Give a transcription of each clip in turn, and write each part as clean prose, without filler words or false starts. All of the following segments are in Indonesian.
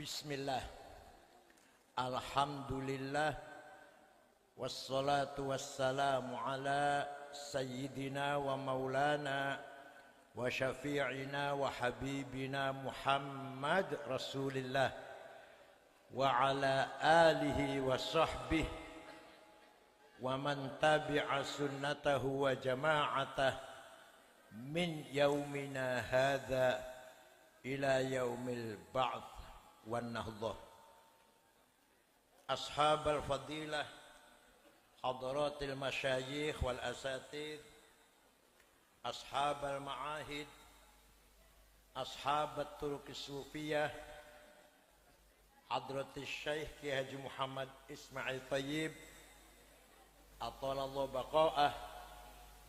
Bismillah, alhamdulillah, wassalatu wassalamu ala sayyidina wa maulana wa syafi'ina wa habibina Muhammad Rasulillah wa ala alihi wa sahbihi wa man tabi'a sunnatahu wa jama'atah min yaumina hadha ila yaumil ba'th wan nahdah. Ashabal fadilah, hadratil masyayikh wal asatidh, ashabal ma'ahid, ashabat turuqis sufiyah, hadratis syekh Kiai Haji Muhammad Ismail Tayyib atalallahu baqa'ah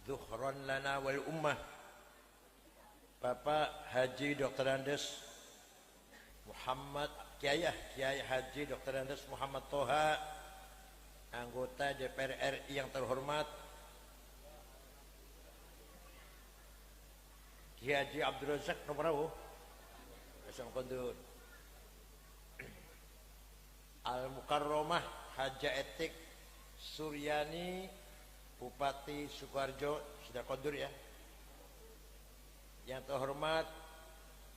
dhuhran lana wal ummah, Bapak Haji Dr. Andes Muhammad Kiai Haji Dr. Andes Muhammad Toha, anggota DPR RI yang terhormat, Kiai Haji Abdul Razak nomor Kasang Kondun, Al-Mukarramah Haja Etik Suryani Bupati Sukoharjo, sudah kondur ya. Yang terhormat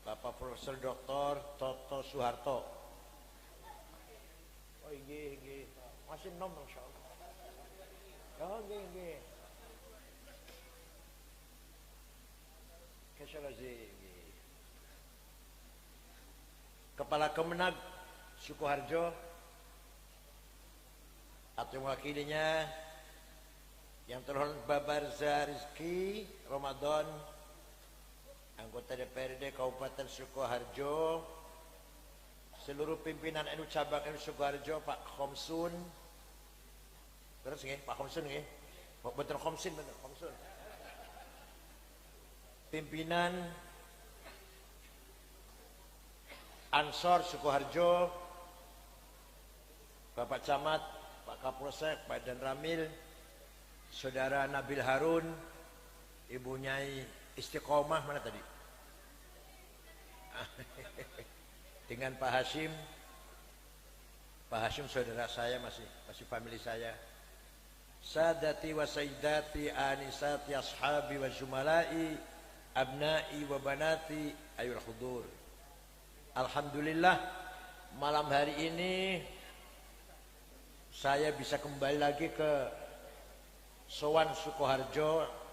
Bapak Profesor Dr. Toto Soeharto. Oh inggih, masih nom insyaallah. Oh inggih. Kepala Kemenag Sukoharjo atau mewakilinya yang terhormat Babarza Rizki Ramadan, anggota DPRD Kabupaten Sukoharjo, seluruh pimpinan NU cabang NU Sukoharjo, Pak Khomsun, terus nggih Pak Khomsun nggih, betul Khomsin betul Khomsun, pimpinan Ansor Sukoharjo, Bapak Camat, Pak Kapolsek, Pak Dan Ramil, Saudara Nabil Harun, Ibu Nyai Istiqomah mana tadi? Dengan Pak Hashim saudara saya, masih family saya. Sadati wa sayyidati anisati ashabi wa zumalai abnai wa banati ayul hudur. Alhamdulillah malam hari ini saya bisa kembali lagi ke Sowan Sukoharjo.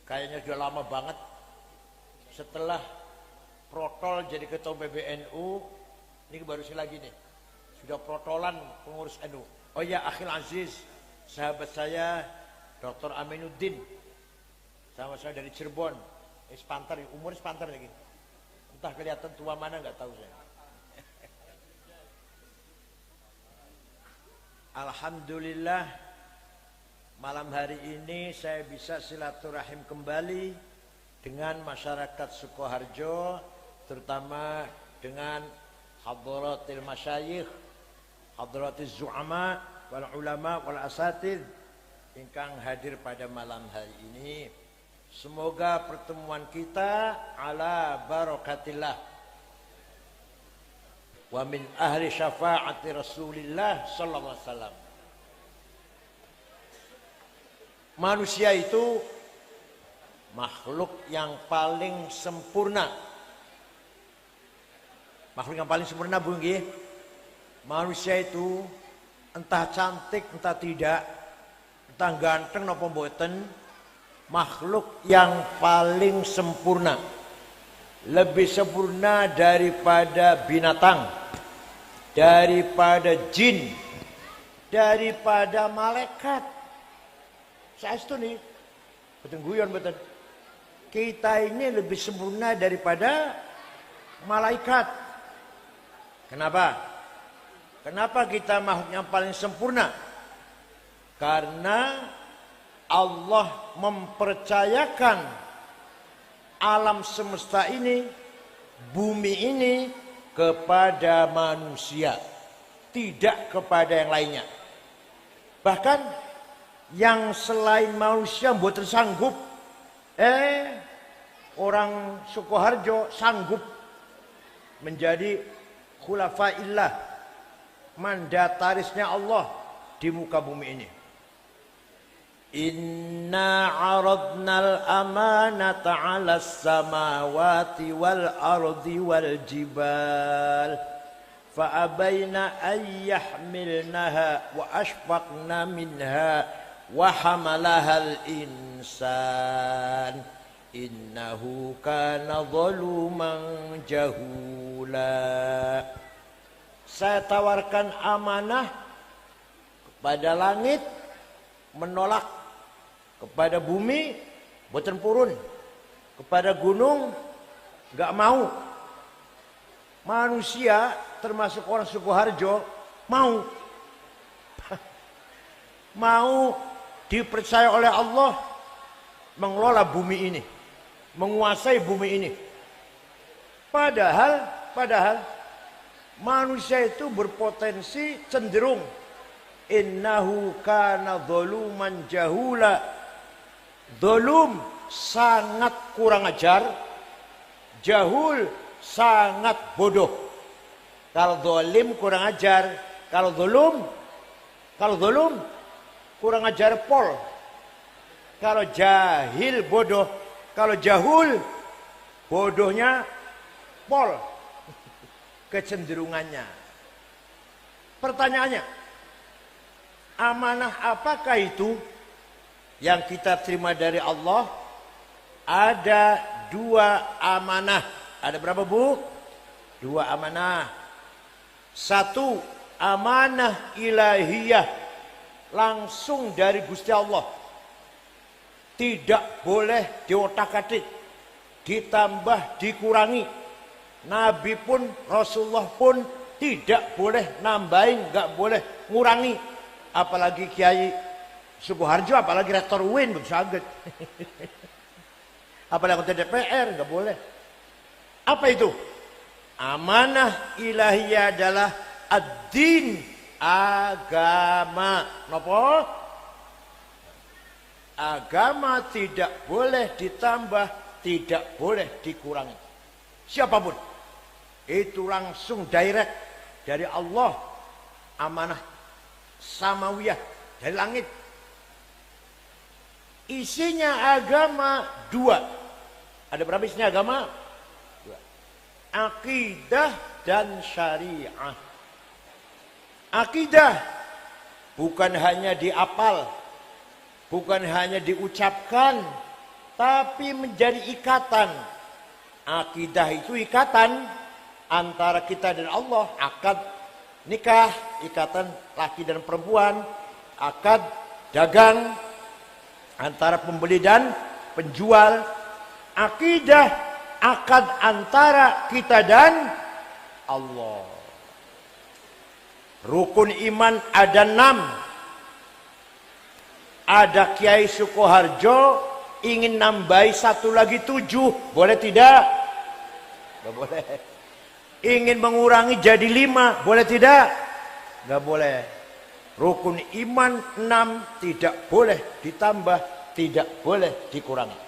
Kayaknya sudah lama banget setelah protol jadi ketua PBNU. Ini baru sih lagi nih, sudah protolan pengurus NU. Oh ya, akhil aziz, sahabat saya Dr. Aminuddin, sama saya dari Cirebon, sepantar, umur sepantar lagi, entah kelihatan tua mana nggak tahu saya. Alhamdulillah malam hari ini saya bisa silaturahim kembali dengan masyarakat Sukoharjo, terutama dengan hadratil masyayikh, hadratiz zu'ama wal ulama wal asatidh ingkang hadir pada malam hari ini. Semoga pertemuan kita ala barakatillah wa min ahli syafaati Rasulillah sallallahu alaihi wasallam. Manusia itu makhluk yang paling sempurna. Makhluk yang paling sempurna, Bu nggih. Manusia itu entah cantik entah tidak, entah ganteng napa mboten, makhluk yang paling sempurna. Lebih sempurna daripada binatang, daripada jin, daripada malaikat. Saya itu nih, betul guyon betul. Kita ini lebih sempurna daripada malaikat. Kenapa? Kenapa kita makhluk yang paling sempurna? Karena Allah mempercayakan alam semesta ini, bumi ini kepada manusia, tidak kepada yang lainnya. Bahkan yang selain manusia mboten sanggup, orang Sukoharjo sanggup menjadi khulafaillah, mandatarisnya Allah di muka bumi ini. Inna aradnal amanata 'alas samawati wal ardi wal jibal fa abaina ay yahmilnaha wa ashfaqna minha wa hamalahal insan innahu kana zaluman jahula. Saya tawarkan amanah kepada langit, menolak. Kepada bumi, boten purun. Kepada gunung, gak mau. Manusia, termasuk orang Sukoharjo, mau. Mau dipercaya oleh Allah mengelola bumi ini, menguasai bumi ini. Padahal manusia itu berpotensi cenderung innahu kana zaluman jahula. Dzulum sangat kurang ajar, jahul sangat bodoh. Kalau zalim kurang ajar, kalau zulum kurang ajar pol. Kalau jahil bodoh, kalau jahul bodohnya pol. Kecenderungannya. Pertanyaannya, amanah apakah itu yang kita terima dari Allah? Ada 2 amanah. Ada berapa, Bu? 2 amanah. 1 amanah ilahiyah, langsung dari Gusti Allah. Tidak boleh diotak-atik, ditambah, dikurangi. Nabi pun, Rasulullah pun tidak boleh nambahin, gak boleh ngurangi. Apalagi Kiai Sukoharjo, apalagi rektor UIN, bersaget. Apalagi anggota DPR, nggak boleh. Apa itu? Amanah ilahiyah adalah ad-din, agama. Napa? Agama tidak boleh ditambah, tidak boleh dikurangi. Siapapun. Itu langsung direct dari Allah. Amanah samawiyah, dari langit. Isinya agama 2. Ada berapa isinya agama? 2. Akidah dan syariah. Akidah bukan hanya diapal, bukan hanya diucapkan, tapi menjadi ikatan. Akidah itu ikatan antara kita dan Allah. Akad nikah, ikatan laki dan perempuan. Akad dagang antara pembeli dan penjual. Akidah, akad antara kita dan Allah. Rukun iman ada 6. Ada Kiai Sukoharjo ingin nambahi 1 lagi 7. Boleh tidak? Gak boleh. Ingin mengurangi jadi 5. Boleh tidak? Gak boleh. Rukun iman 6 tidak boleh ditambah, tidak boleh dikurangi.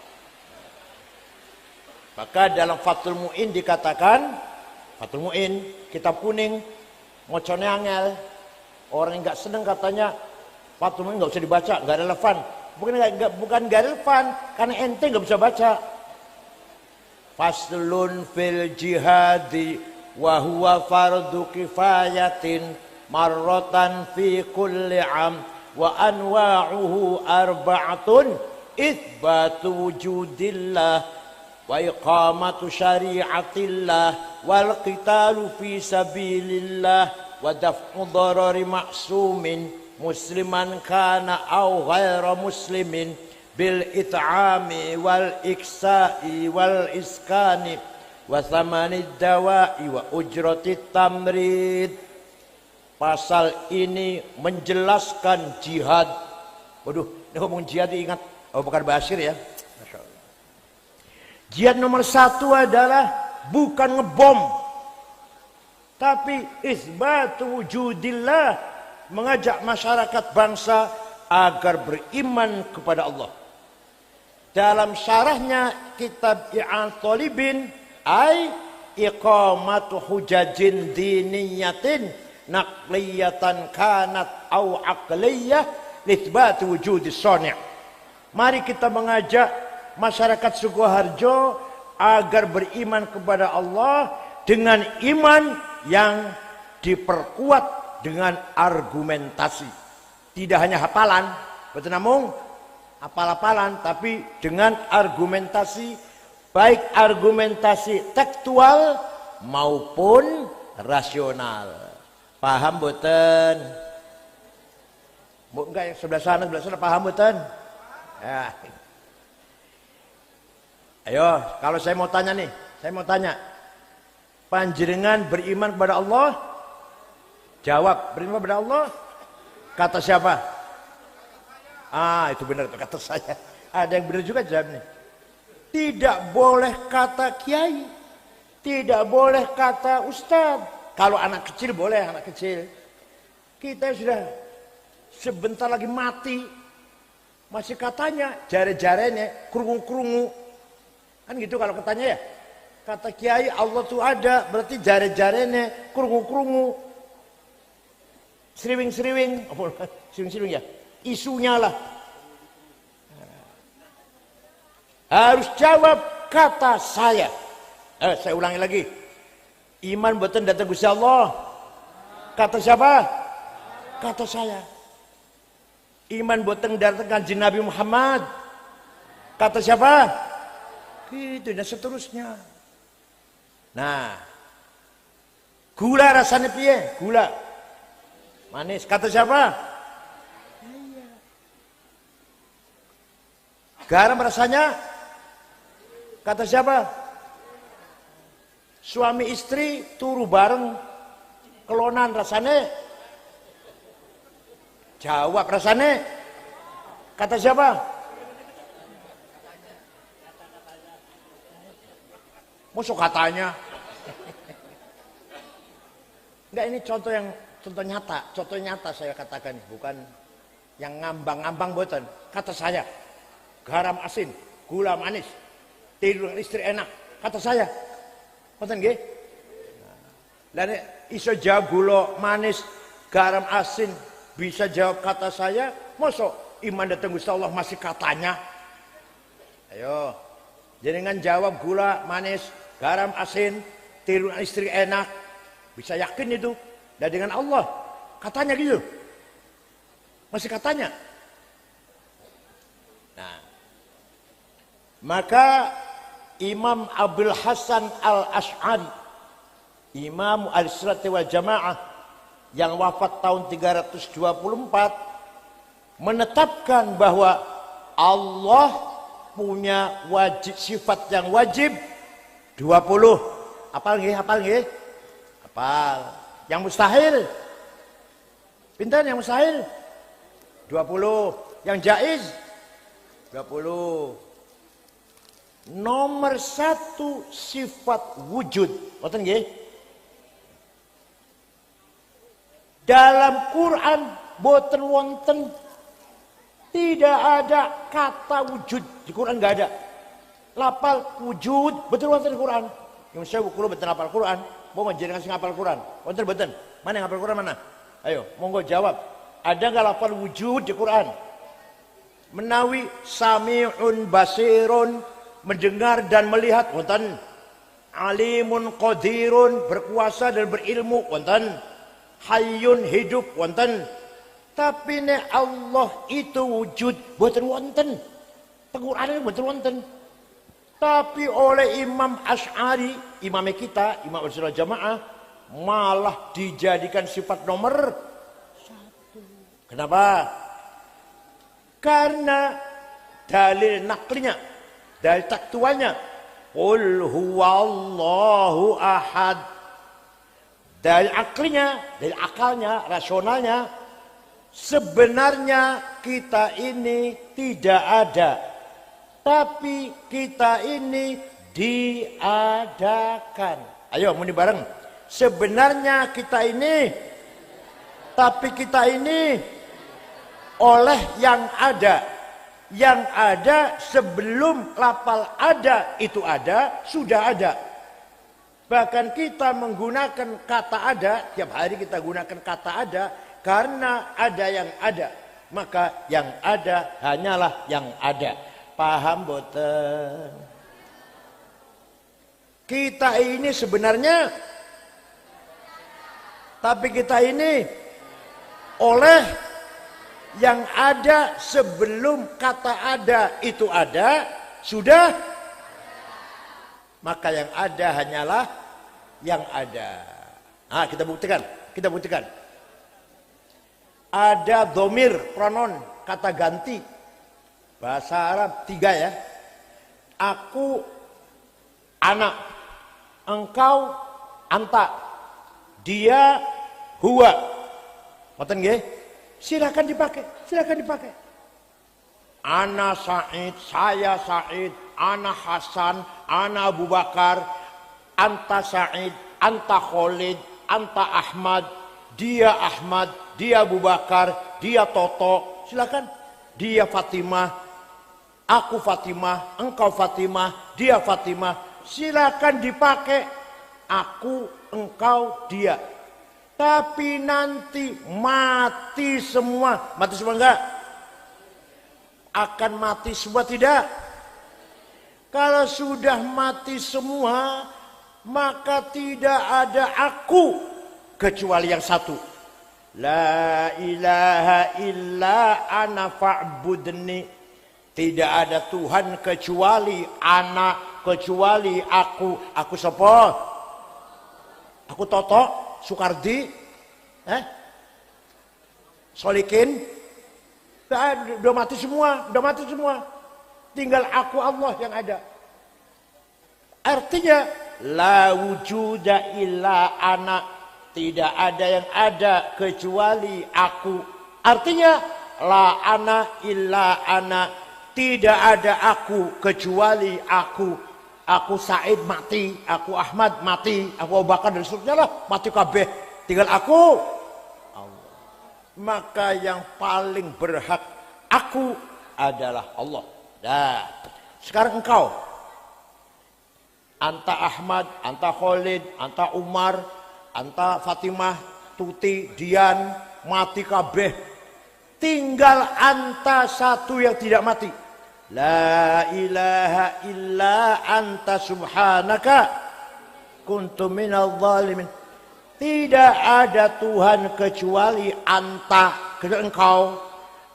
Maka dalam Fathul Mu'in dikatakan, Fathul Mu'in, kitab kuning, mocone angel. Orang yang gak seneng katanya, Fathul Mu'in gak usah dibaca, gak relevan. Bukan gak relevan, karena ente gak bisa baca. Faslun fil jihadi wa huwa fardu kifayatin marratan fi kulli am wa anwa'uhu arba'atun itsbatu wujudillah wa iqamatu syari'atillah wal qitalu fi sabilillah wa daf'u darari ma'sumin musliman kana aw ghaira muslimin bil it'ami wal iksa'i wal iskani wa thamanid dawa'i wa ujratit tamrid. Pasal ini menjelaskan jihad. Waduh, ini ngomong jihad ingat. Oh, bukan Basir ya. Masya Allah. Jihad nomor 1 adalah bukan ngebom, tapi isbatu wujudillah, mengajak masyarakat bangsa agar beriman kepada Allah. Dalam syarahnya kitab I'an Talibin, ay iqamatu hujajin diniyatin naqliyatan kanat au aqliyah litsbat wujud shani'. Mari kita mengajak masyarakat Sukoharjo agar beriman kepada Allah dengan iman yang diperkuat dengan argumentasi. Tidak hanya hafalan, betul namung hafal-hafalan, tapi dengan argumentasi, baik argumentasi tekstual maupun rasional. Paham boten? Bu, enggak, yang sebelah sana paham boten? Ya. Ayo, kalau saya mau tanya nih, panjenengan beriman kepada Allah? Jawab, beriman kepada Allah? Kata siapa? Ah, itu benar, itu kata saya. Ada yang benar juga jawabnya. Tidak boleh kata kiai, tidak boleh kata ustadz. Kalau anak kecil boleh, anak kecil. Kita sudah sebentar lagi mati, masih katanya jare-jarenya, kerungu-kerungu. Kan gitu kalau katanya ya. Kata kiai Allah tuh ada, berarti jare-jarenya, kerungu-kerungu. Sriwing-sriwing, sriwing-sriwing ya, isunya lah. Harus jawab kata saya. Saya ulangi lagi. Iman boten datang Gusti Allah. Kata siapa? Kata saya. Iman boten datang Kanjeng Nabi Muhammad. Kata siapa? Gitu dan seterusnya. Nah, gula rasanya piye? Gula manis. Kata siapa? Iya. Garam rasanya? Kata siapa? Suami istri turu bareng kelonan rasanya? Jawab rasanya? Kata siapa? Masuk katanya. Enggak, ini contoh nyata saya katakan, bukan yang ngambang-ngambang boten. Kata saya, garam asin, gula manis, tidur dengan istri enak. Kata saya, boten nggih? Lah iso jawab gula manis, garam asin, bisa jawab kata saya, mosok iman datang Gusti Allah masih katanya. Ayo, jenengan jawab gula manis, garam asin, tidur dengan istri enak. Bisa yakin itu. Dan dengan Allah, katanya gitu. Masih katanya. Nah, maka Imam Abdul Hasan Al-Asy'ari, Imam Al-Sunnah wal Jamaah yang wafat tahun 324, menetapkan bahwa Allah punya sifat yang wajib 20. Hafal nggih? Hafal. Yang mustahil, pintar yang mustahil 20, yang jaiz 20. Nomor 1 sifat wujud, boten nggih? Dalam Quran boten wonten, tidak ada kata wujud di Quran, enggak ada. Lapal wujud betul wonten di Quran. Yang saya kula betul hafal Quran. Mau jenengan sing hafal Quran? Wonten? Mana yang hafal Quran mana? Ayo, monggo jawab. Ada enggak lafal wujud di Quran? Menawi sami'un basirun, mendengar dan melihat, wonten. Alimun qadirun, berkuasa dan berilmu, wonten. Hayyun, hidup, wonten. Tapi nek Allah itu wujud, boten wonten. Quran boten wonten. Tapi oleh Imam Asy'ari, imamnya kita, Imam Al-Sunnah Jamaah, malah dijadikan sifat nomor 1. Kenapa? Karena dalil naklinya, dalil taktualnya, qul huwallahu ahad. Dalil aklinya, dalil akalnya, rasionalnya, sebenarnya kita ini tidak ada. Tapi kita ini diadakan. Ayo muni bareng. Sebenarnya kita ini, tapi kita ini oleh yang ada. Yang ada sebelum lafal ada itu ada, sudah ada. Bahkan kita menggunakan kata ada, tiap hari kita gunakan kata ada karena ada yang ada. Maka yang ada hanyalah yang ada. Paham boten? Kita ini sebenarnya, tapi kita ini oleh yang ada sebelum kata ada itu ada, sudah, maka yang ada hanyalah yang ada. Nah, kita buktikan. Ada domir, pronon, kata ganti. Bahasa Arab 3 ya. Aku, anak. Engkau, anta. Dia, huwa. Ngoten nggih? Silakan dipakai. Ana Said, saya Said, ana Hasan, ana Abu Bakar, anta Said, anta Khalid, anta Ahmad, dia Abu Bakar, dia Toto. Silakan. Dia Fatimah, aku Fatimah, engkau Fatimah, dia Fatimah. Silakan dipakai. Aku, engkau, dia. Tapi nanti mati semua. Mati semua enggak? Akan mati semua tidak? Kalau sudah mati semua, maka tidak ada aku kecuali yang satu. La ilaha illa ana fa'budni. Tidak ada Tuhan kecuali ana, kecuali aku. Aku sapa? Aku Toto, Sukardi, Solikin, udah mati semua. Tinggal aku Allah yang ada. Artinya, la wujuda illa ana, tidak ada yang ada kecuali aku. Artinya, la ana illa ana, tidak ada aku kecuali aku. Aku Said mati, aku Ahmad mati, aku Abu Bakar dan seterusnya lah mati kabeh. Tinggal aku Allah. Maka yang paling berhak aku adalah Allah. Nah, sekarang engkau, anta Ahmad, anta Khalid, anta Umar, anta Fatimah, Tuti, Dian, mati kabeh. Tinggal anta satu yang tidak mati. La ilaha illa anta subhanaka kuntu minal zalimin. Tidak ada Tuhan kecuali anta, kecuali engkau.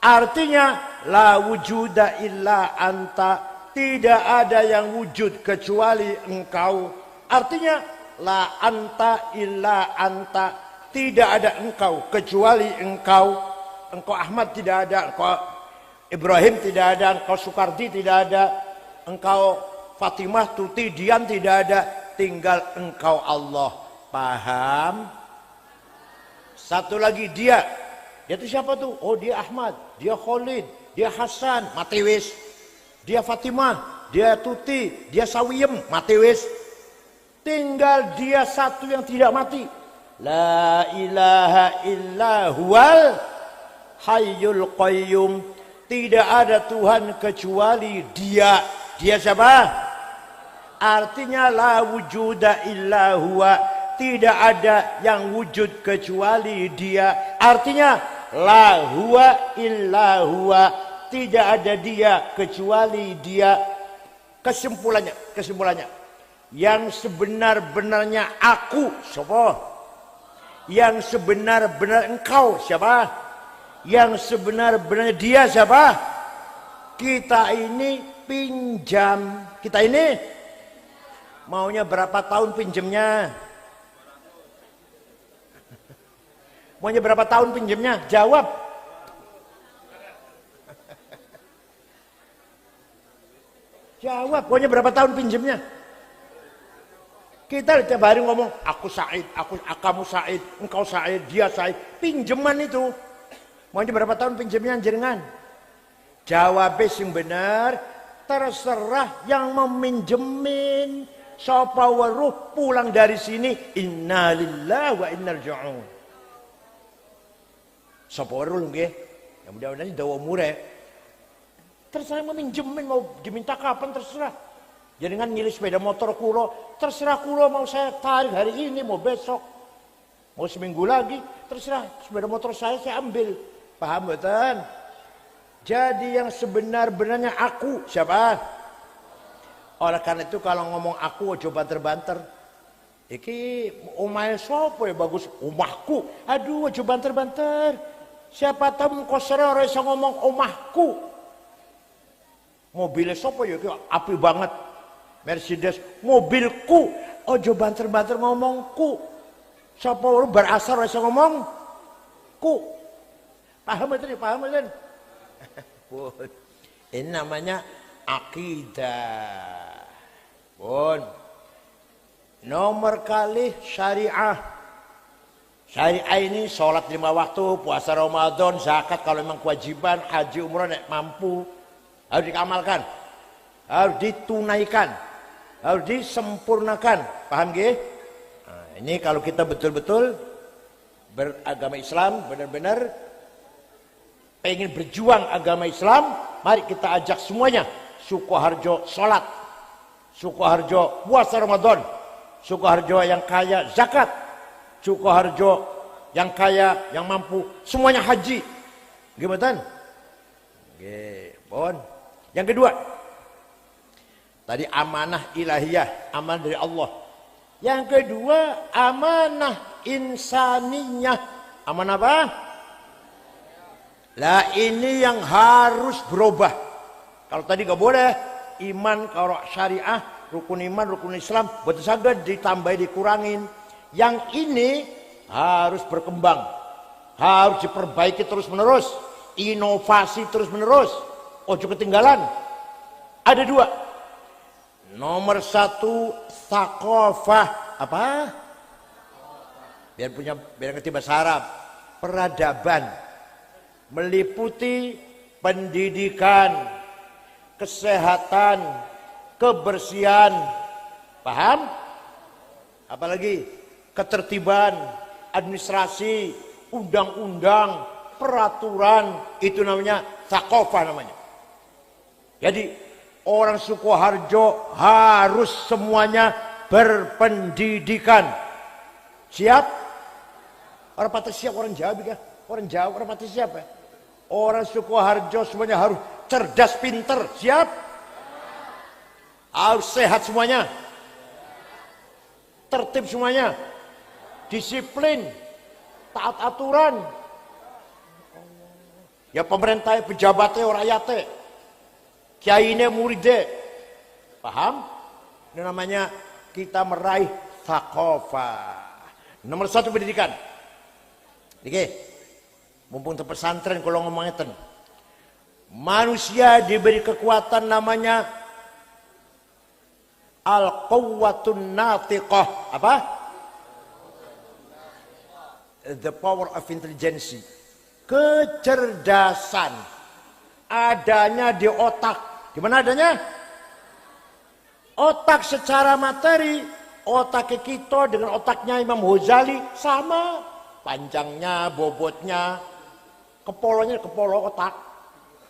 Artinya la wujuda illa anta, tidak ada yang wujud kecuali engkau. Artinya la anta illa anta, tidak ada engkau kecuali engkau. Engkau Ahmad tidak ada, engkau Ibrahim tidak ada, engkau Sukardi tidak ada, engkau Fatimah, Tuti, Dian tidak ada, tinggal engkau Allah. Paham? Satu lagi dia itu siapa tuh? Oh, dia Ahmad, dia Khalid, dia Hasan, mati wis. Dia Fatimah, dia Tuti, dia Sawiyem, mati wis. Tinggal dia satu yang tidak mati. La ilaha illa huwal hayyul qayyum. Tidak ada Tuhan kecuali dia. Dia siapa? Artinya la wujuda illa huwa. Tidak ada yang wujud kecuali dia. Artinya la huwa illa huwa. Tidak ada dia kecuali dia. Kesimpulannya. Yang sebenar-benarnya aku siapa? Yang sebenar-benar engkau siapa? Yang sebenar-benarnya dia siapa? Kita ini pinjam. Kita ini maunya berapa tahun pinjamnya? Maunya berapa tahun pinjamnya? Jawab. Jawab, maunya berapa tahun pinjamnya? Kita tiap hari ngomong, aku Said, kamu Said, engkau Said, dia Said. Pinjaman itu. Maunya berapa tahun pinjamnya jenengan? Jawab yang benar, terserah yang meminjemin. Sapa weruh pulang dari sini, innalillahi wa inna ilaihi raji'un. Sapa weruh nggih? Ya mudah-mudahan dawa umure. Terserah yang meminjemin, mau diminta kapan terserah. Jangan nyilih sepeda motor kulo, terserah kulo mau saya tarik hari ini, mau besok, mau seminggu lagi, terserah sepeda motor saya ambil. Paham betul? Jadi yang sebenar-benarnya aku siapa? Oleh karena itu kalau ngomong aku ojo banter-banter. Iki omahe sapa ya bagus? Omahku. Aduh ojo banter-banter. Siapa tahu kosere ora iso ngomong omahku. Mobilnya sapa ya iki apik banget. Mercedes, mobilku. Ojo banter-banter ngomongku. Sapa berasar ora iso ngomong ku. Paham betul? Paham betul? Ini namanya akidah. Pun. Nomor kali syariah. Syariah ini sholat 5 waktu, puasa Ramadan, zakat kalau memang kewajiban, haji umrah nek mampu harus dikamalkan, harus ditunaikan, harus disempurnakan. Paham nggih? Nah, ini kalau kita betul-betul beragama Islam, benar-benar pengen berjuang agama Islam, mari kita ajak semuanya Sukoharjo sholat, Sukoharjo puasa Ramadan, Sukoharjo yang kaya zakat, Sukoharjo yang kaya, yang mampu, semuanya haji. Gimana? Bon. Yang kedua, tadi amanah ilahiyah, amanah dari Allah. Yang kedua, amanah insaniyah. Amanah apa? Lah ini yang harus berubah. Kalau tadi gak boleh, iman kalau syariah, rukun iman, rukun Islam, betul saja ditambah dikurangin. Yang ini harus berkembang, harus diperbaiki terus menerus, inovasi terus menerus. Ojo ketinggalan. Ada 2. Nomor 1 thaqafah apa? Biar ngerti bahasa Arab. Peradaban meliputi pendidikan, kesehatan, kebersihan. Paham? Apalagi ketertiban, administrasi, undang-undang, peraturan, itu namanya thaqafah namanya. Jadi orang Sukoharjo harus semuanya berpendidikan. Siap? Orang pati siap, orang Jawa kan? Orang Jawa, orang pati siap ya? Orang Sukoharjo semuanya harus cerdas, pinter. Siap? Harus sehat semuanya. Tertib semuanya. Disiplin. Taat aturan. Ya pemerintah, pejabatnya, rakyatnya. Kiainya, muridnya. Paham? Ini namanya kita meraih thaqafah. Nomor 1 pendidikan. Oke. Mumpung ke pesantren kalau ngomongnya ten. Manusia diberi kekuatan namanya al-quwwatun natiqah. Apa? The power of intelligence. Kecerdasan adanya di otak. Di mana adanya? Otak secara materi, otak kita dengan otaknya Imam Ghazali sama, panjangnya, bobotnya, kepolonya kepolo otak.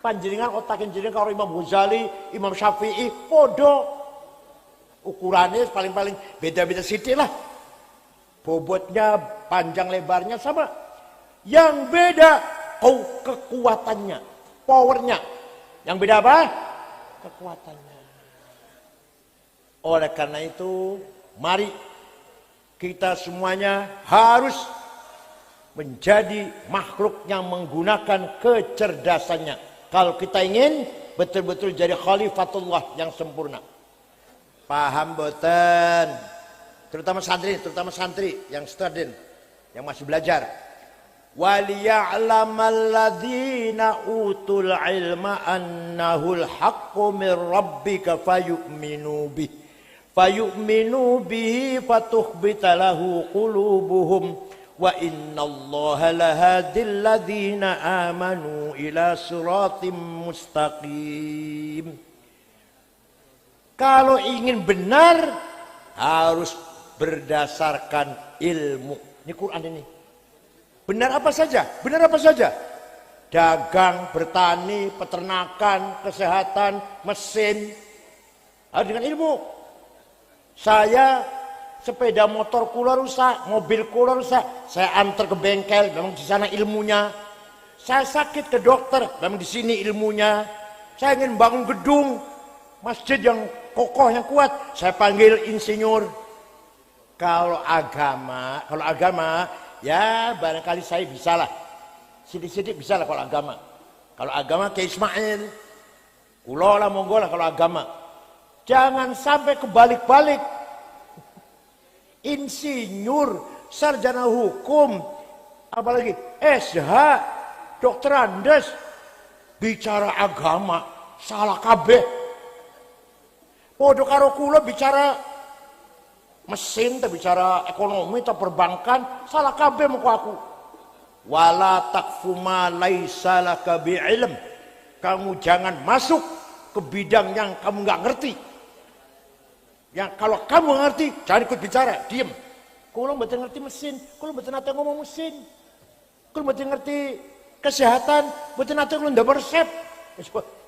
Panjenengan otak jenengan kalau Imam Ghazali, Imam Syafi'i podo. Ukurannya paling-paling beda-beda sithik lah. Bobotnya, panjang lebarnya sama. Yang beda kekuatannya, powernya. Yang beda apa? Kekuatannya. Oleh karena itu, mari kita semuanya harus menjadi makhluk yang menggunakan kecerdasannya. Kalau kita ingin betul-betul jadi khalifatullah yang sempurna. Paham boten? Terutama santri yang student, yang masih belajar. وَلِيَعْلَمَ الَّذِينَ أُوتُوا الْعِلْمَ أَنَّهُ الْحَقُّ مِنْ رَبِّكَ فَيُؤْمِنُوا بِهِ فَتُخْبِتَ لَهُ قُلُوبُهُمْ وَإِنَّ اللَّهَ لَهَادِي الَّذِينَ آمَنُوا إِلَى صِرَاطٍ مُسْتَقِيمٍ. Kalau ingin benar harus berdasarkan ilmu. Ini Quran ini. Benar apa saja? Benar apa saja? Dagang, bertani, peternakan, kesehatan, mesin, Harus dengan ilmu. Saya sepeda motor kula rusak, mobil kula rusak, saya antar ke bengkel, memang di sana ilmunya. Saya sakit ke dokter, memang di sini ilmunya. Saya ingin bangun gedung masjid yang kokoh, yang kuat, saya panggil insinyur. Kalau agama ya barangkali saya bisa lah, sidik-sidik bisa lah kalau agama. Kalau agama kayak Ismail, kula lah monggo lah kalau agama. Jangan sampai kebalik-balik. Insinyur, sarjana hukum, apalagi SH, dokter Andes, bicara agama, salah kabeh. Podo karo kula bicara mesin, bicara ekonomi, perbankan, salah kabeh muka aku. Wala taqfu ma laisa laka bi'ilm. Kamu jangan masuk ke bidang yang kamu nggak ngerti. Yang kalau kamu ngerti, jangan ikut bicara, diem. Kalau mboten ngerti mesin, kalau mboten nate ngomong mesin, kalau mboten ngerti kesehatan, mboten nate kula ndamel resep.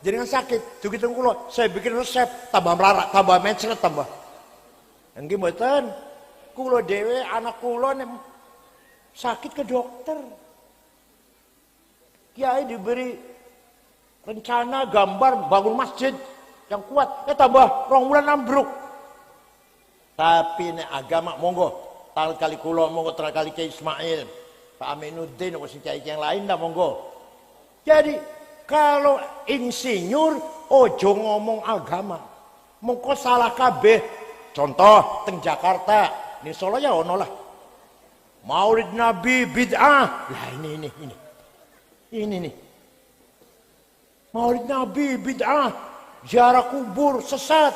Jenengan sakit, begitu kula, saya bikin resep, tambah melarat, tambah mencret, tambah. Nggih mboten. Kula dhewe anak kula sakit ke dokter. Kiai diberi rencana gambar bangun masjid yang kuat, tambah 2 bulan ambruk. Tapi ini agama monggo, tanggal kali kulo monggo, tanggal kali Kiai Ismail, Pak Aminuddin, atau kiai yang lain dah monggo. Jadi kalau insinyur ojo ngomong agama, mongko salah kabeh. Contoh teng Jakarta, ini Solo ya ono lah. Maulid Nabi bid'ah. Lah ini nih. Maulid Nabi bid'ah, ziarah kubur sesat,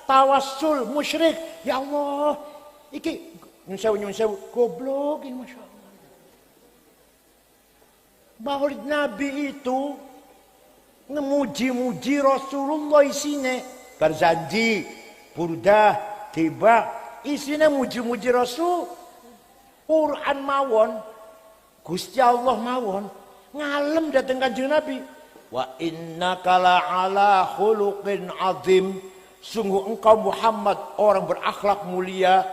tawassul musyrik. Ya Allah, iki nyun sewu goblok ini, Masya Allah. Maulid Nabi itu ngemuji-muji Rasulullah, isine berjanji, burdah, tiba, isine muji-muji Rasul. Quran mawon, Gusti Allah mawon, ngalem dateng Kanjeng Nabi. Wa innaka la'ala khuluqin azim. Sungguh engkau Muhammad orang berakhlak mulia.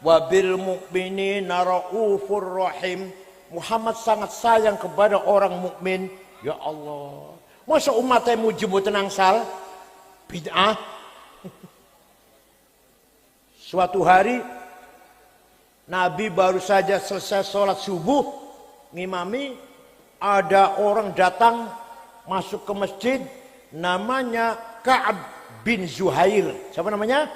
Wa bil mu'minina raufur rahim. Muhammad sangat sayang kepada orang mukmin. Ya Allah, masa umatnya muji mboten angsal bid'ah. Suatu hari Nabi baru saja selesai sholat subuh ngimami, ada orang datang masuk ke masjid, namanya Ka'ab bin Zuhair. Siapa namanya?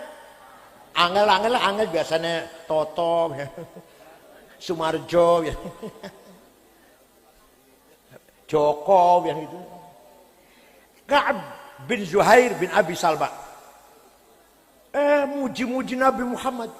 Angel biasanya Toto, ya. Sumarjo, ya. Joko, yang itu. Ka'ab bin Zuhair bin Abi Salma. Muji-muji Nabi Muhammad.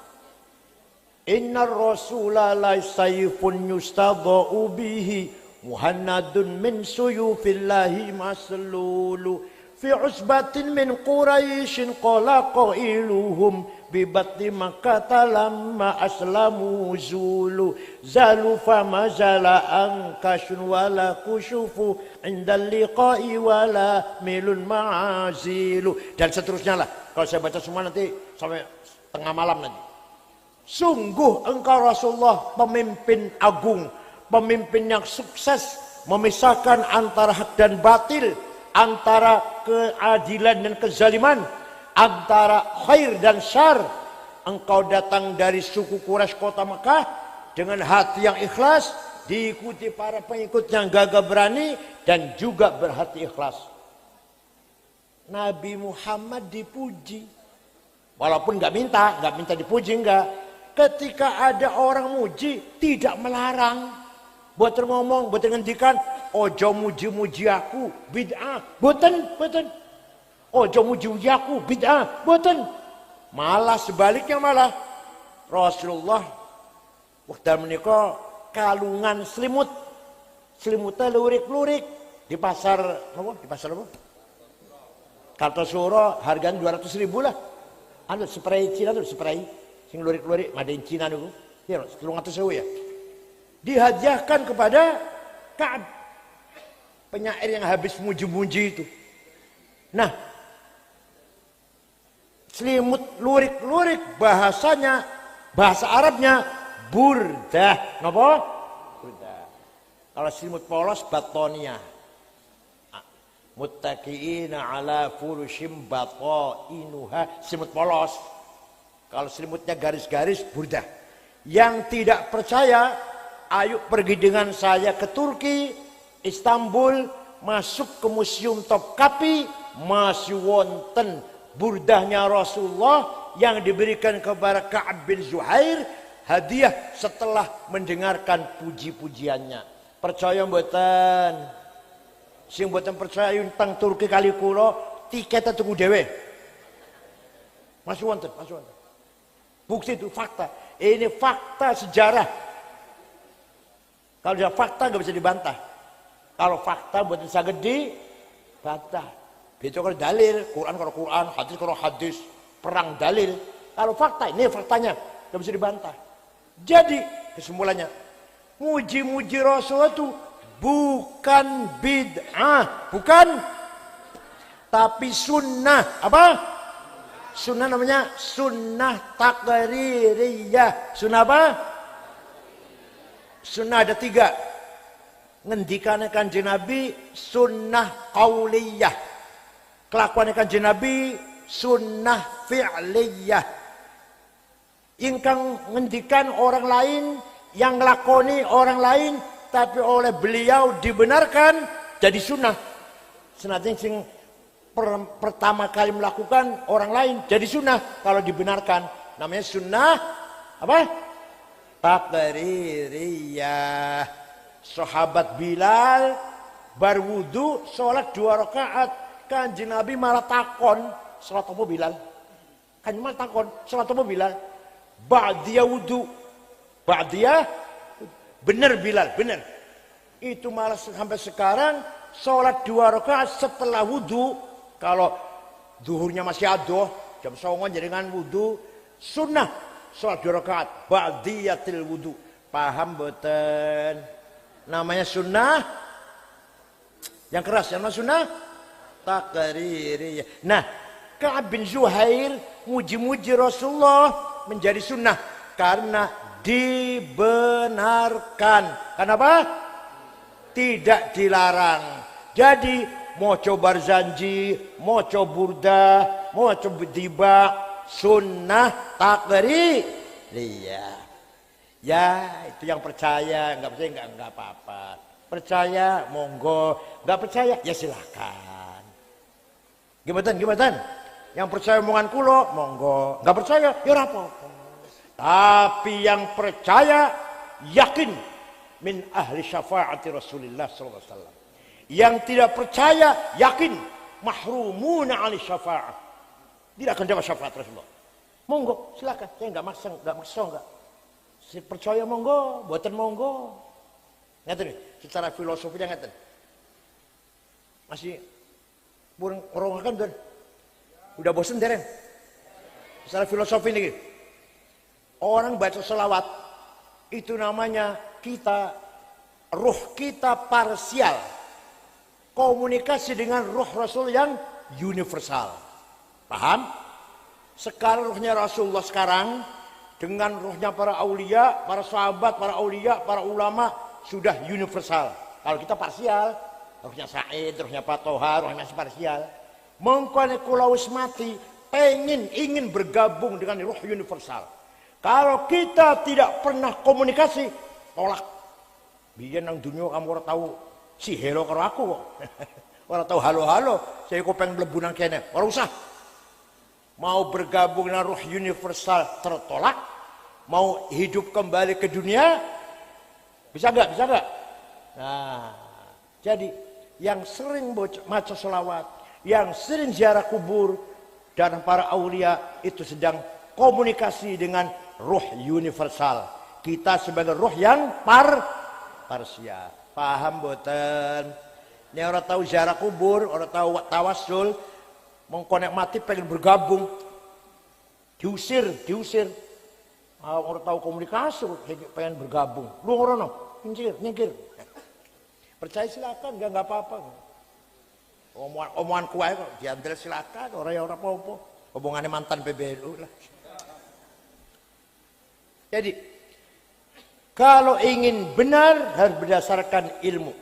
Innar rasula la sayfun yustadha'u bihi muhannadun min suyufillahi maslulu fi usbatin min quraishin qala qailuhum bi batni makkah lamma aslamu zulu zalu fama zala ankashun wala kushufu indal liqa'i wala milun ma'azilu, dan seterusnya lah. Kalau saya baca semua nanti sampai tengah malam nanti. Sungguh engkau Rasulullah pemimpin agung, pemimpin yang sukses memisahkan antara hak dan batil, antara keadilan dan kezaliman, antara khair dan syar. Engkau datang dari suku Quraisy kota Mekah dengan hati yang ikhlas, diikuti para pengikut yang gagah berani dan juga berhati ikhlas. Nabi Muhammad dipuji, walaupun nggak minta dipuji, enggak. Ketika ada orang muji, tidak melarang. Buat ngomong, buat ngendikan, ojo muji-muji aku, bid'ah. Boten. Ojo muji-muji aku, bid'ah. Boten. Malah sebaliknya malah. Rasulullah, waktu menikah, kalungan selimut. Selimutnya lurik-lurik. Di pasar apa? Kartosuro, harganya 200.000 lah. Anu spray Cina tuh, spray. Sing lurik-lurik madain Cina dulu. Ya, 300.000 ya. Dihadiahkan kepada Ka'ab, penyair yang habis muji-muji itu. Nah, Selimut lurik-lurik bahasanya, bahasa Arabnya burdah. Napa? Burdah. Kalau selimut polos batonia. Muttaqiina ala furushim batainuha, selimut polos. Kalau selimutnya garis-garis burdah. Yang tidak percaya, ayo pergi dengan saya ke Turki, Istanbul, masuk ke Museum Topkapi, masih wonten burdahnya Rasulullah yang diberikan kepada Ka'ab bin Zuhair hadiah setelah mendengarkan puji-pujiannya. Percaya mboten? Sing mboten percaya tentang Turki kali kula tiketnya tunggu dhewe. Masih wonten, masih wonten. Bukti itu fakta. Ini fakta sejarah. Kalau sudah fakta nggak bisa dibantah. Kalau fakta buat bisa gede, bantah. Itu kalau dalil, Quran kalau Quran, hadis kalau hadis, perang dalil. Kalau fakta, ini faktanya nggak bisa dibantah. Jadi kesimpulannya, muji-muji Rasul itu bukan bid'ah, bukan, tapi sunnah. Apa? Sunnah namanya sunnah takririyah. Sunnah apa? Sunnah ada 3. Ngendikannya Kanjeng Nabi sunnah qauliyah. Kelakuannya Kanjeng Nabi sunnah fi'liyah. Ingkang ngendikan orang lain, yang ngelakoni orang lain, tapi oleh beliau dibenarkan jadi sunnah. Senajan sing pertama kali melakukan orang lain jadi sunnah kalau dibenarkan, namanya sunnah apa? Takririyah. Sahabat Bilal berwudu sholat 2 rakaat, Kanjeng Nabi malah takon, sholat apa Bilal? Kanjeng malah takon, sholat apa Bilal? Ba'diyah wudu, ba'diyah bener Bilal, bener. Itu malah sampai sekarang sholat 2 rakaat setelah wudu. Kalau zuhurnya masih adoh, jam 09.00 jaringan wudu, sunnah sholat 2 rakaat ba'diyatil wudu. Paham boten? Namanya sunnah yang keras, yang namanya sunnah takririyah. Nah, Ka'ab bin Zuhair muji-muji Rasulullah menjadi sunnah karena dibenarkan. Kenapa? Tidak dilarang. Jadi mau coba Barzanji, mau coba Burda, mau coba Diba, sunnah takririyah. Ya itu yang percaya, nggak percaya nggak apa-apa. Percaya monggo, nggak percaya ya silakan. Gimana? Yang percaya omongan kulo monggo, nggak percaya ya apa-apa. Tapi yang percaya yakin min ahli syafaati Rasulullah sallallahu alaihi wasallam. Yang tidak percaya yakin mahrumuna ali syafa'ah. Tidak akan dapat syafaat Rasulullah. Monggo, silakan. Saya enggak maksa enggak. Saya percaya monggo, buatan monggo. Ngeten secara filosofinya ngeten. Masih burung ngerongakan dan udah bosen dereng. Secara filosofi ini. Orang baca selawat itu namanya kita, ruh kita parsial. Komunikasi dengan ruh Rasul yang universal. Paham? Sekarang ruhnya Rasulullah sekarang dengan ruhnya para aulia, para sahabat, para aulia, para ulama sudah universal. Kalau kita parsial, ruhnya Said, ruhnya Pak Toha, ruhnya masih parsial. Mengkone kula wis mati, ingin bergabung dengan ruh universal. Kalau kita tidak pernah komunikasi, tolak. Biar nang dunia kamu ora tahu si hello karo aku kok. Ora tahu halo-halo, saya kok pengen mlebu nang kene. Ora usah. Mau bergabung dengan ruh universal tertolak, mau hidup kembali ke dunia, bisa nggak? Bisa nggak? Nah, jadi yang sering baca selawat, yang sering ziarah kubur dan para aulia itu sedang komunikasi dengan ruh universal. Kita sebagai ruh yang parsial. Paham boten? Ini orang tahu ziarah kubur, orang tahu tawassul, mengkonek mati pengen bergabung, diusir. Orang tahu komunikasi pengen bergabung, lu orang nyingkir. Percaya silakan, nggak apa-apa. Omongan kuai kok diambil silakan, orang apa-apa. Hubungannya mantan PBNU lah. Jadi kalau ingin benar harus berdasarkan ilmu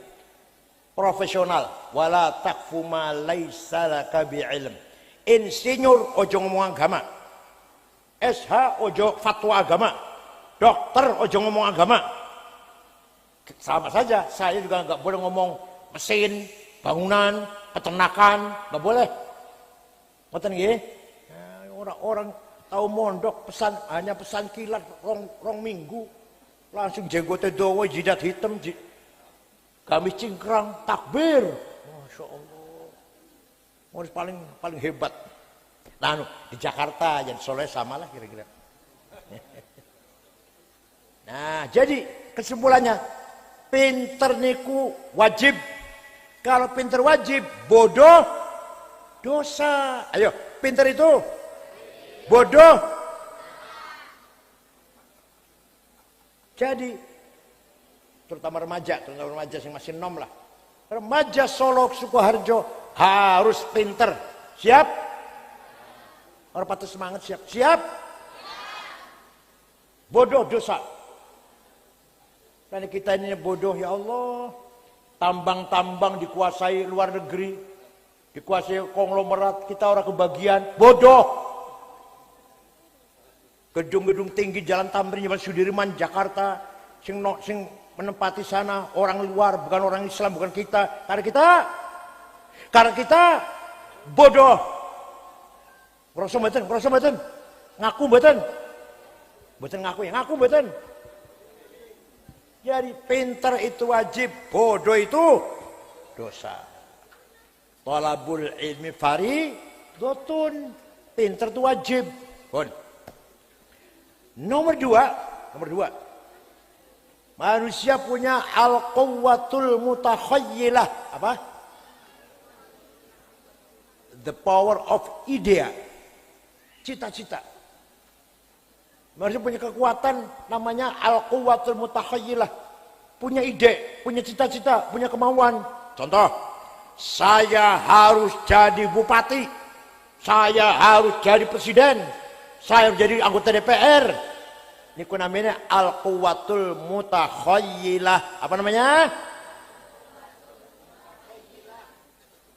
profesional. Wala taqfu ma laisa laka bi'ilm. Insinyur ojo ngomong agama. SH ojo fatwa agama. Dokter ojo ngomong agama. Sama saja, saya juga nggak boleh ngomong mesin, bangunan, peternakan, nggak boleh. Ngoten nggih? Orang-orang tahu mondok hanya pesan kilat rong minggu langsung jenggotnya dawa, jidat hitam, gamis cingkrang, takbir. Masya Allah. Orang paling hebat. Nah, di Jakarta jadi soleh sama lah kira-kira. Nah, jadi kesimpulannya pinter niku wajib. Kalau pinter wajib, bodoh dosa. Ayo, pinter itu bodoh. Jadi terutama remaja yang masih nom lah. Remaja Solo Sukoharjo harus pinter. Siap? Orang patut semangat siap. Siap? Bodoh dosa. Karena kita ini bodoh ya Allah. Tambang-tambang dikuasai luar negeri, dikuasai konglomerat, kita orang kebagian. Bodoh. Gedung-gedung tinggi Jalan Tamrin, Jalan Sudirman, Jakarta, sing menempati sana orang luar, bukan orang Islam, bukan kita. Karena kita bodoh. Ngerasa mboten, ngaku mboten. Mboten ngaku ya, ngaku mboten. Jadi pinter itu wajib, bodoh itu dosa. Thalabul ilmi fardhun, pinter itu wajib. Bon. Nomor dua, manusia punya al-quwwatul mutakhayyilah. Apa? The power of idea. Cita-cita. Manusia punya kekuatan namanya al-quwwatul mutakhayyilah. Punya ide, punya cita-cita, punya kemauan. Contoh, saya harus jadi bupati. Saya harus jadi presiden. Saya harus jadi anggota DPR. Ini namanya al-quwwatul mutakhayyilah. Apa namanya?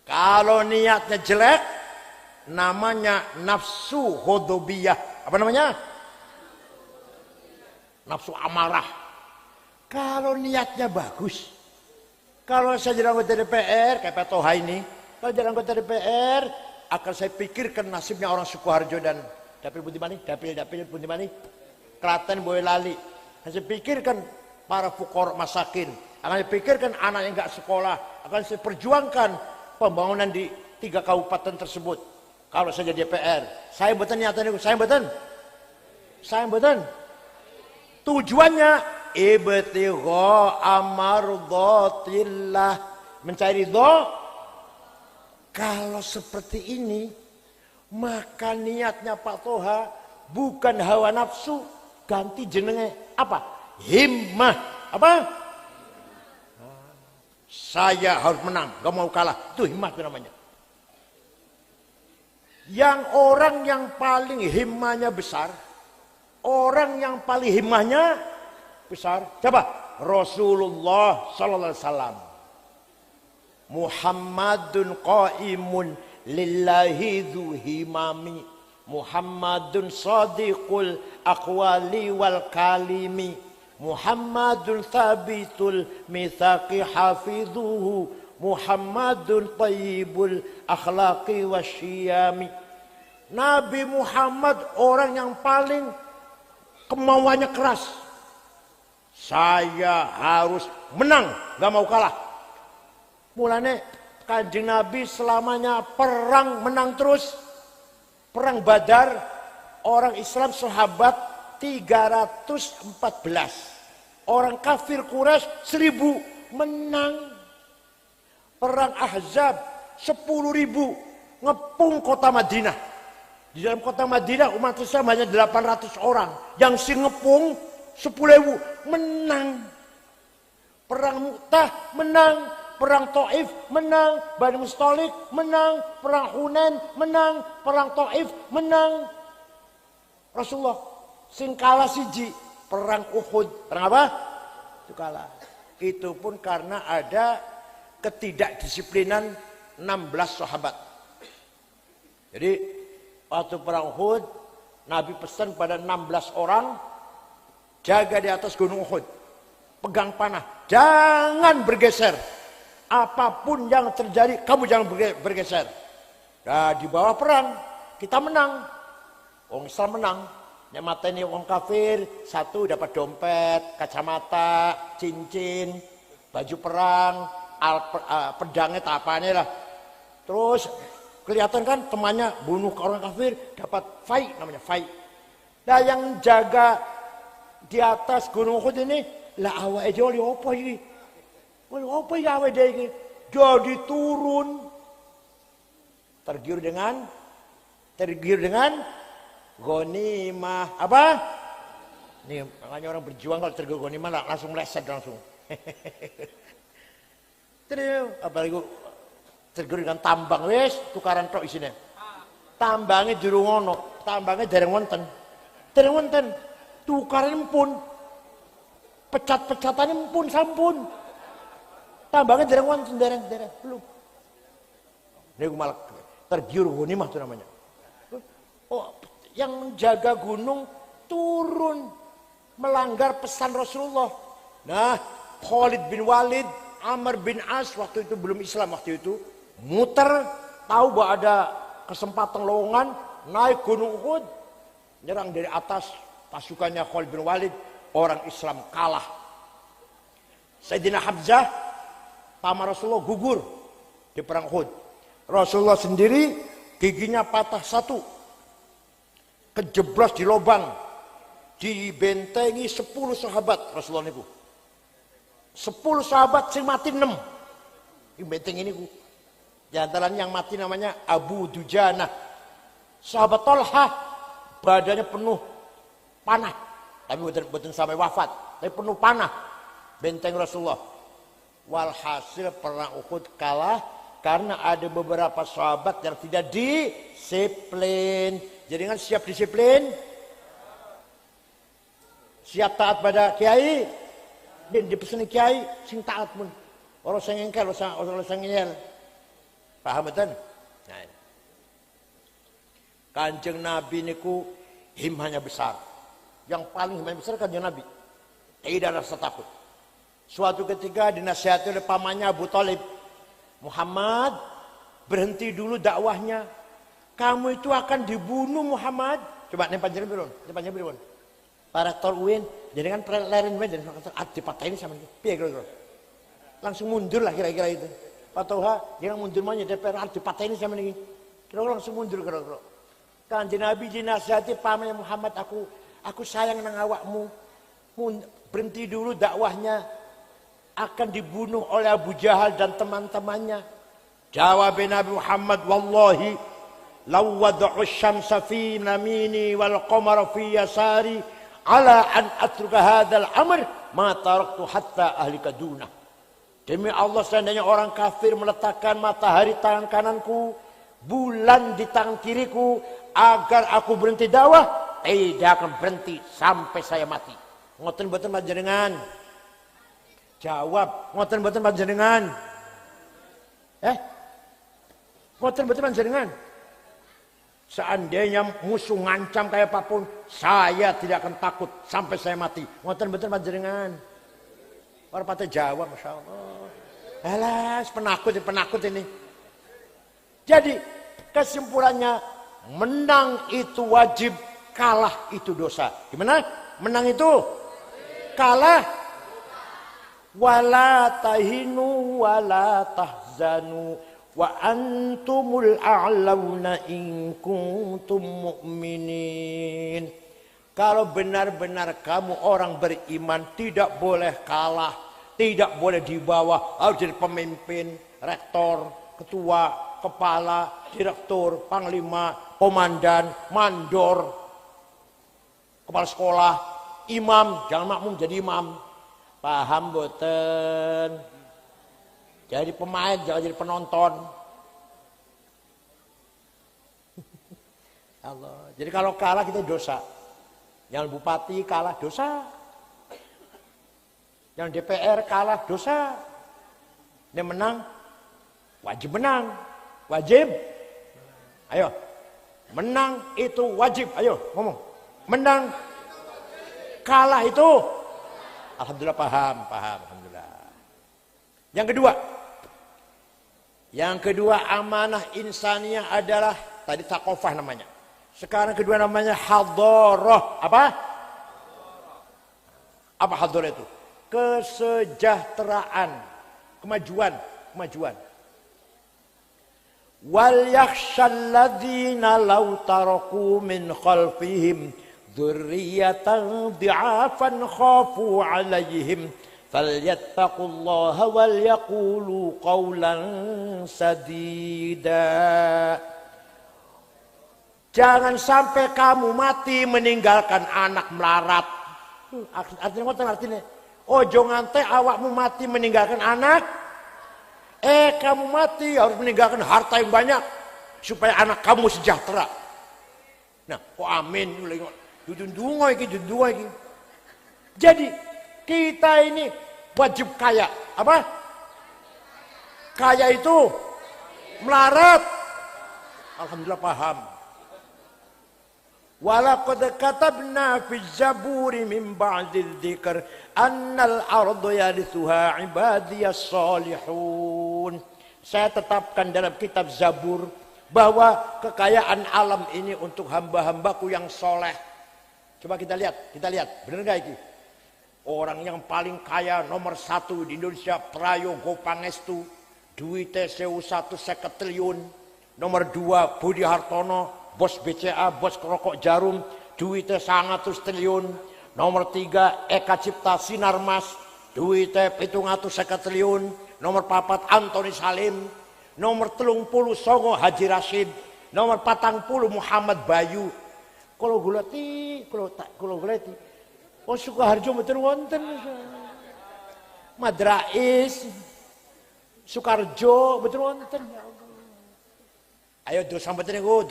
Kalau niatnya jelek, namanya nafsu hudubiyah. Apa namanya? Nafsu amarah. Kalau niatnya bagus, kalau saya jadi anggota DPR, kayak Pak Toha ini, kalau jadi anggota DPR, akan saya pikirkan nasibnya orang Sukoharjo dan Dapil Buntimani, Dapil Buntimani, Klaten, Boyolali. Saya pikirkan para fukor masakin, akan saya pikirkan anak yang nggak sekolah, akan saya perjuangkan pembangunan di 3 kabupaten tersebut. Kalau saya jadi DPR, saya betul niatan itu, saya betul. Tujuannya ibtigha amardhatillah, mencari ridho. Kalau seperti ini, maka niatnya Pak Toha bukan hawa nafsu, ganti jenenge apa? Himmah. Apa? Saya harus menang, gak mau kalah. Itu himmah itu namanya. Yang orang yang paling himmahnya besar, orang yang paling himmahnya besar, siapa? Rasulullah sallallahu alaihi wasallam. Muhammadun qaimun lillahi dhu himami. Muhammadun sadiqul aqwali wal kalimi. Muhammadun thabitul mithaqi hafidhuhu. Muhammadun tayyibul akhlaqi wasyiyami. Nabi Muhammad orang yang paling kemauannya keras. Saya harus menang, gak mau kalah. Mulanya Kanjeng Nabi selamanya perang menang terus. Perang Badar, orang Islam sahabat 314. Orang kafir Quraisy 1000 menang. Perang Ahzab 10.000 ngepung kota Madinah. Di dalam kota Madinah umat Islam hanya 800 orang. Yang si ngepung 10.000 menang. Perang Mu'tah menang. perang Taif menang, Bani Mustalik menang, perang Hunain menang, perang Taif menang. Rasulullah sing kalah siji perang Uhud, perang apa? Itu kalah. Itu pun karena ada ketidakdisiplinan 16 sahabat. Jadi waktu perang Uhud, Nabi pesan pada 16 orang, jaga di atas gunung Uhud, pegang panah, jangan bergeser. Apapun yang terjadi, kamu jangan bergeser. Nah, di bawah perang, kita menang. Orang Islam menang. Yang mateni orang kafir, satu dapat dompet, kacamata, cincin, baju perang, pedangnya tapanya lah. Terus kelihatan kan temannya bunuh orang kafir, dapat fai, namanya fai. Nah, yang jaga di atas gunung Uhud ini, lah awake dhewe oleh apa iki? Oleh apa ya awake dhewe iki? Jadi turun. Tergiur dengan ghanimah. Apa? Nih, makanya orang berjuang kalau tergiur ghanimah langsung meleset langsung. Terus apalagi tergiur dengan tambang wis tukaran tok isine. Tambangnya durung ono, tambangnya dereng wonten. Dereng wonten. Tukaran pun pecat-pecatane pun sampun. Tambangnya dereng wonten dereng belum. Niku malah tergiur ghanimah itu namanya. Oh, yang menjaga gunung turun melanggar pesan Rasulullah. Nah, Khalid bin Walid, Amr bin As waktu itu belum Islam waktu itu, muter tahu bahwa ada kesempatan lowongan naik gunung Uhud, nyerang dari atas pasukannya Khalid bin Walid, orang Islam kalah. Sayyidina Hamzah paman Rasulullah gugur di perang Uhud. Rasulullah sendiri giginya patah satu, kejeblos di lubang, dibentengi 10 sahabat Rasulullah niku. 10 sahabat sing mati 6. Di benteng ini ku. Di antara yang mati namanya Abu Dujana. Sahabat Tolha badannya penuh panah, tapi betul sampai wafat, tapi penuh panah benteng Rasulullah. Walhasil perang Uhud kalah karena ada beberapa sahabat yang tidak disiplin. Jadi kan siap disiplin, siap taat pada kiai, dan dipeseni kiai sing taat pun. Orang sing engkel, orang sing ngeyel. Paham betul? Nah, Kanjeng Nabi niku himanya besar. Yang paling himanya besar Kanjeng Nabi. Tidak ada rasa takut. Suatu ketika dinasihati oleh pamannya Abu Thalib, Muhammad, berhenti dulu dakwahnya. Kamu itu akan dibunuh Muhammad. Coba nih panjenengan pirun. Para Torwin, jadi kan leren wae jadi dipatahin sama dia. Piye kira-kira? Langsung mundur lah kira-kira itu. Pak Toha, jangan mundur maunya DPR dipatahin sama ini. Kira-kira langsung mundur kira-kira. Kanjeng Nabi dinasihati pamannya Muhammad, aku sayang nang awakmu. Berhenti dulu dakwahnya, akan dibunuh oleh Abu Jahal dan teman-temannya. Jawab Nabi Muhammad, wallahi law wada'u syamsa fi namini wal qamara fi yasari ala an atruka hadzal amr ma taraktu hatta ahlika duna. Demi Allah, seandainya orang kafir meletakkan matahari tangan kananku, bulan di tangan kiriku, agar aku berhenti dakwah, tidak akan berhenti sampai saya mati. Ngoten mboten panjenengan? Jawab, ngoten mboten panjenengan? Ngoten mboten panjenengan? Seandainya musuh ngancam kayak apapun, saya tidak akan takut sampai saya mati. Ngoten mboten panjenengan? Orang patah jawab, Masya Allah. Alas, penakut ini. Jadi kesimpulannya, menang itu wajib, kalah itu dosa. Gimana? Menang itu, kalah. Wala tahinu wala tahzanu wa antumul a'launa in kuntum mu'minin. Kalau benar-benar kamu orang beriman, tidak boleh kalah, tidak boleh di bawah, harus jadi pemimpin, rektor, ketua, kepala, direktur, panglima, komandan, mandor, kepala sekolah, imam, jangan makmum jadi imam. Paham boten? Jadi pemain, jangan jadi penonton. Allah. Jadi kalau kalah kita dosa. Yang bupati kalah dosa. Yang DPR kalah dosa. Yang menang wajib menang. Wajib. Ayo. Menang itu wajib. Ayo ngomong. Menang. Kalah itu. Alhamdulillah paham. Alhamdulillah. Yang kedua amanah insaniyah adalah tadi takofah namanya. Sekarang kedua namanya hadharah. Apa hadharah itu? Kesejahteraan, kemajuan. Wal yakhshal ladzina law taraku min khalfihim dzurriyyatan dhi'afan khafu 'alaihim falyattaqullaha wal yaqulu qawlan sadida. Jangan sampai kamu mati meninggalkan anak melarat. Artinya ojo ngante awakmu mati meninggalkan anak. Kamu mati harus meninggalkan harta yang banyak supaya anak kamu sejahtera. Nah, amin. Dudungo iki. Jadi kita ini wajib kaya. Apa? Kaya itu melarat. Alhamdulillah paham. Walaqad katabna fi zaburi min ba'dil dzikr annal arda yarithuha ibadiyas salihun. Saya tetapkan dalam kitab Zabur bahwa kekayaan alam ini untuk hamba-hambaku yang soleh. Coba kita lihat, benar nggak ini? Orang yang paling kaya nomor 1 di Indonesia Prayogo Pangestu, duitnya 150 triliun. Nomor 2 Budi Hartono, bos BCA, bos rokok Jarum, duitnya 100 triliun. Nomor 3 Eka Cipta Sinarmas, duitnya 750 triliun. Nomor 4 Antoni Salim. Nomor 30 Songo Haji Rashid. Nomor 40 Muhammad Bayu. Kalau gulati, Sukoharjo betul wonten. Madrais, Soekarjo betul wonten. Ayo dosa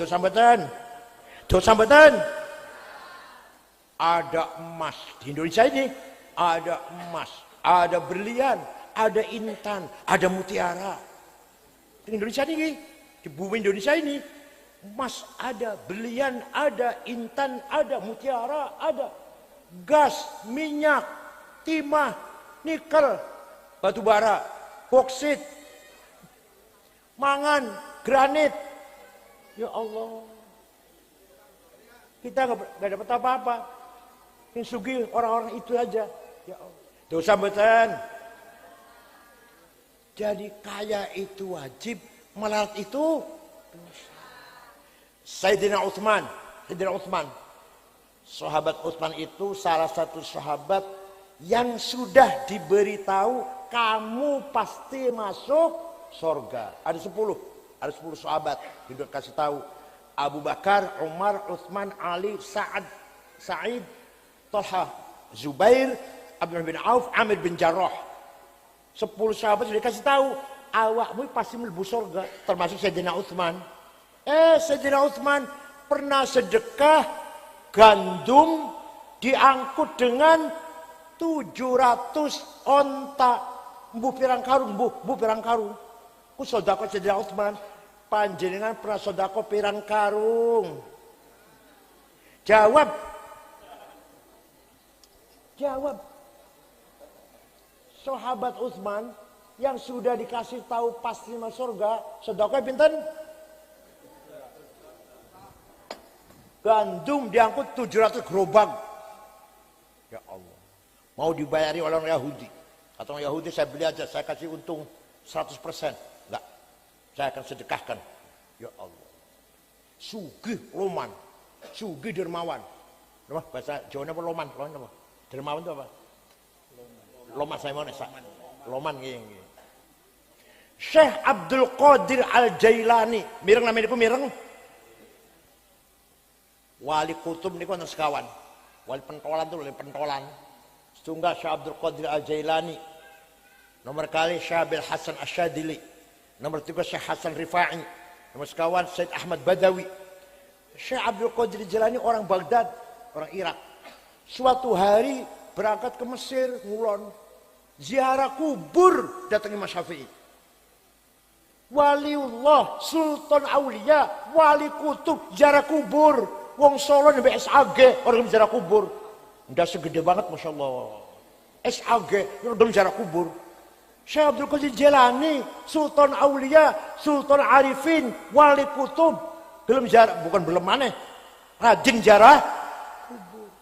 sambatan. Ada emas di Indonesia ini, ada emas, ada berlian, ada intan, ada mutiara. Di Indonesia ini, di bumi Indonesia ini, emas ada, berlian ada, intan ada, mutiara ada, gas, minyak, timah, nikel, batu bara, boksit, mangan, granit. Ya Allah, kita nggak dapat apa-apa. Yang sugih orang-orang itu aja. Ya Allah, dosa betul. Jadi kaya itu wajib, melarat itu dosa. Sayyidina Utsman, sahabat Utsman itu salah satu sahabat yang sudah diberitahu kamu pasti masuk surga. Ada 10 sahabat hidup kasih tahu. Abu Bakar, Umar, Utsman, Ali, Sa'id, Talha, Zubair, Abdullah bin Auf, Amir bin Jarrah. 10 sahabat sudah kasih tahu, awakmu pasti mlebu surga, termasuk Sayyidina Utsman. Sayyidina Utsman pernah sedekah gandum diangkut dengan 700 onta. Bu pirang karung. Ku sodako Sayyidina Utsman, panjenengan pernah sodako pirang karung? Jawab. Sahabat Utsman yang sudah dikasih tahu pasti masuk surga, sodako pinten? Gandum diangkut 700 gerobak. Ya Allah. Mau dibayari oleh orang Yahudi. Kata orang Yahudi, saya beli aja, saya kasih untung 100%. Enggak. Saya akan sedekahkan. Ya Allah. Sugih loman. Sugih dermawan. Apa? Bahasa Jawa apa loman? Apa? Dermawan itu apa? Loman saya mau nesa. Loman gini. Syekh Abdul Qadir Al-Jailani. Mireng namanya itu mireng. Wali kutub ini kan sekawan. Wali pentolan itu wali pentolan. Setunggal Syekh Abdul Qadir Al-Jailani. Nomor kali Syabil Hasan Asyadili. Nomor 3 Syekh Hasan Rifa'i. Nomor sekawan Syed Ahmad Badawi. Syekh Abdul Qadir Jilani orang Baghdad, orang Irak. Suatu hari berangkat ke Mesir, ngulon. Ziarah kubur datangi Imam Syafi'i. Waliullah, Sultan Aulia, Wali Kutub, ziarah kubur. Wong Solo sampai SAG, orang ziarah kubur. Udah segede banget Masya Allah. SAG, orang ziarah kubur. Syekh Abdul Qadir Jilani, Sultan Aulia, Sultan Arifin, Wali Kutub. Belum jarah, bukan belum mana. Rajin jarah kubur.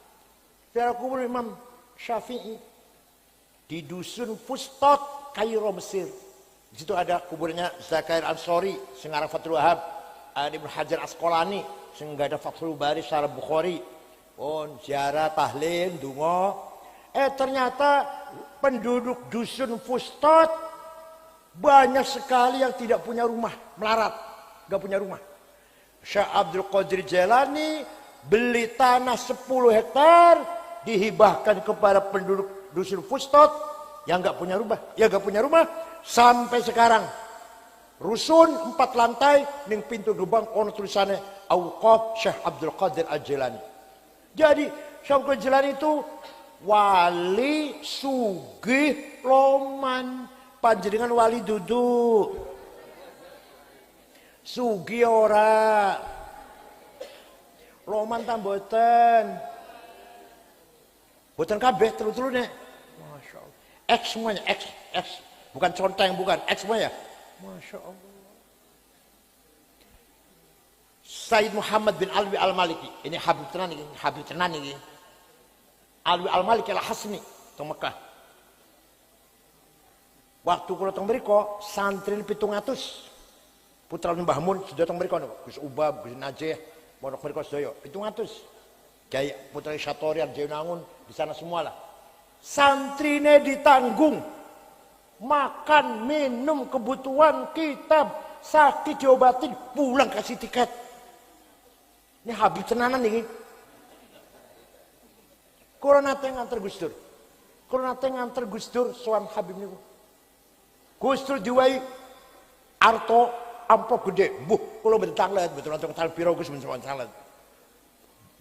Jarah kubur Imam Syafi'i. Di dusun Fustot, Kairo, Mesir. Di situ ada kuburnya Zakair Ansori, Sengarang Fathul Wahab. Ada Ibnu Hajar Asqalani, sehingga ada Fathul Bari, Syarah Bukhari. Oh, ziarah, tahlil, dungo. Ternyata penduduk dusun Fustot banyak sekali yang tidak punya rumah, melarat, gak punya rumah. Syekh Abdul Qadir Jilani beli tanah 10 hektar dihibahkan kepada penduduk dusun Fustot yang gak punya rumah, ya gak punya rumah sampai sekarang. Rusun 4 lantai ning pintu gerbang ono tulisannya Auqaf Syekh Abdul Qadir Al-Jilani. Jadi Syekh Abdul Qadir Jilani itu wali sugih loman, panjenengan wali duduk. Sugi ora loman ta mboten kabeh telu-telune. Masya Allah. X semuanya, X bukan conteng, bukan X semuanya. Masya Allah. Sayyid Muhammad bin Alwi Al-Maliki, ini Habib tenan ini. Alwi Al-Maliki Al-Hasni teng Mekah. Waktu kula teng mriku santri 700. Putra Mbah Mun sudah datang mereka, Gus Ubab, Gus Najih, pondok mereka sedaya, 700. Kiai Putra Satorian, Jainangun, di sana semua lah. Santrine ditanggung, makan, minum, kebutuhan, kitab, sakit diobatin, pulang kasih tiket. Ini Habib tenanan nih. Corona teh nganter Gus Dur. Soan Habib niku. Gus Dur diwai arto amplop gede, kalau bertanglet, betul tanglet pirogus mencoba tanglet.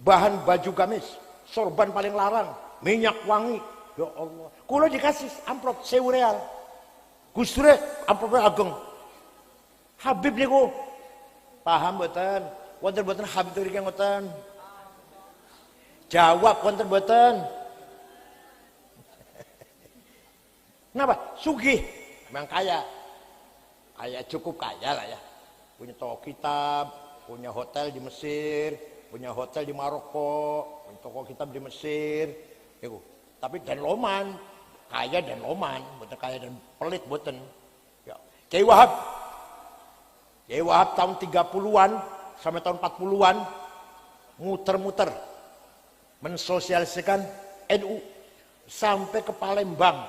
Bahan baju gamis, sorban paling larang, minyak wangi, ya Allah. Kalau dikasih amplop 1000 real, Gus Dur amplopnya ageng. Habib niku paham betul, wonten Habib dari yang ngoten. Jawab wonten betul. Kenapa? Sugih, memang kaya. Cukup kaya lah ya, punya toko kitab, punya hotel di Mesir, punya hotel di Maroko, punya toko kitab di Mesir, gitu. Tapi dan loman, kaya dan loman, bukan kaya dan pelit bukan. Ya. Kiai Wahab tahun 30-an sampai tahun 40-an muter-muter mensosialisasikan NU sampai ke Palembang,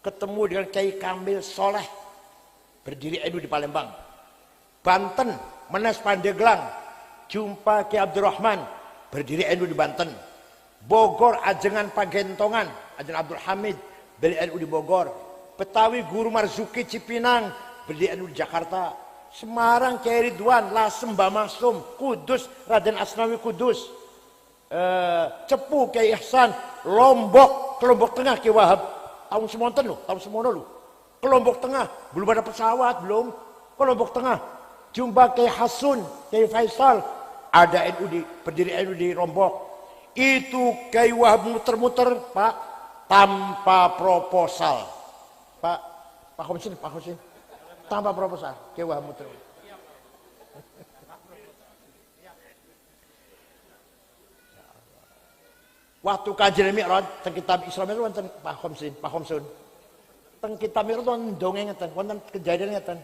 ketemu dengan Kiai Kamil Soleh. Berdiri NU di Palembang. Banten, Menes Pandeglang, jumpa Ki Abdurrahman, berdiri NU di Banten. Bogor, Ajengan Pagentongan, Ajen Abdul Hamid, berdiri NU di Bogor. Betawi, Guru Marzuki Cipinang, berdiri NU di Jakarta. Semarang, Kiai Ridwan, Lasem, Bamasum, Kudus, Raden Asnawi Kudus. Cepu, Kiai Ihsan, Lombok, Lombok Tengah, Kiai Wahab. Tahun semono lu. Kelompok Tengah, belum ada pesawat, belum. Kelompok Tengah, jumpa Kiai Hasun, Kiai Faisal, ada NU berdiri NU di Lombok. Itu Kiai Wahab muter-muter, Pak, tanpa proposal. Pak Husin, tanpa proposal, Kiai Wahab muter. Waktu kajian Mi'raj, teng kitab Islam itu wonten Pak Homsun. Teng kitab Mi'raj wonten dongeng ngeten, wonten kejadian ngeten.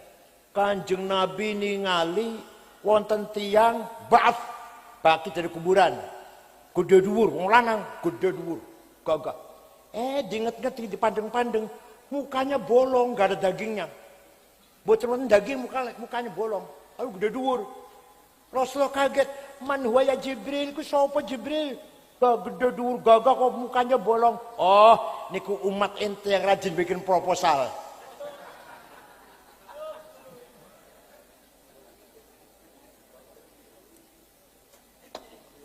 Kanjeng Nabi ningali wonten tiang ba'ats bangkit dari kuburan. Gede dhuwur, wong lanang, gede dhuwur, gagah. Diinget-inget dipandeng-pandeng, mukanya bolong, gak ada dagingnya. Bocor daging mukanya bolong, lalu gede dhuwur. Rasulullah kaget, man huwa ya Jibril, ku sapa Jibril? Gede dhuwur gagah kok mukanya bolong. Oh, niku umat ente yang rajin bikin proposal.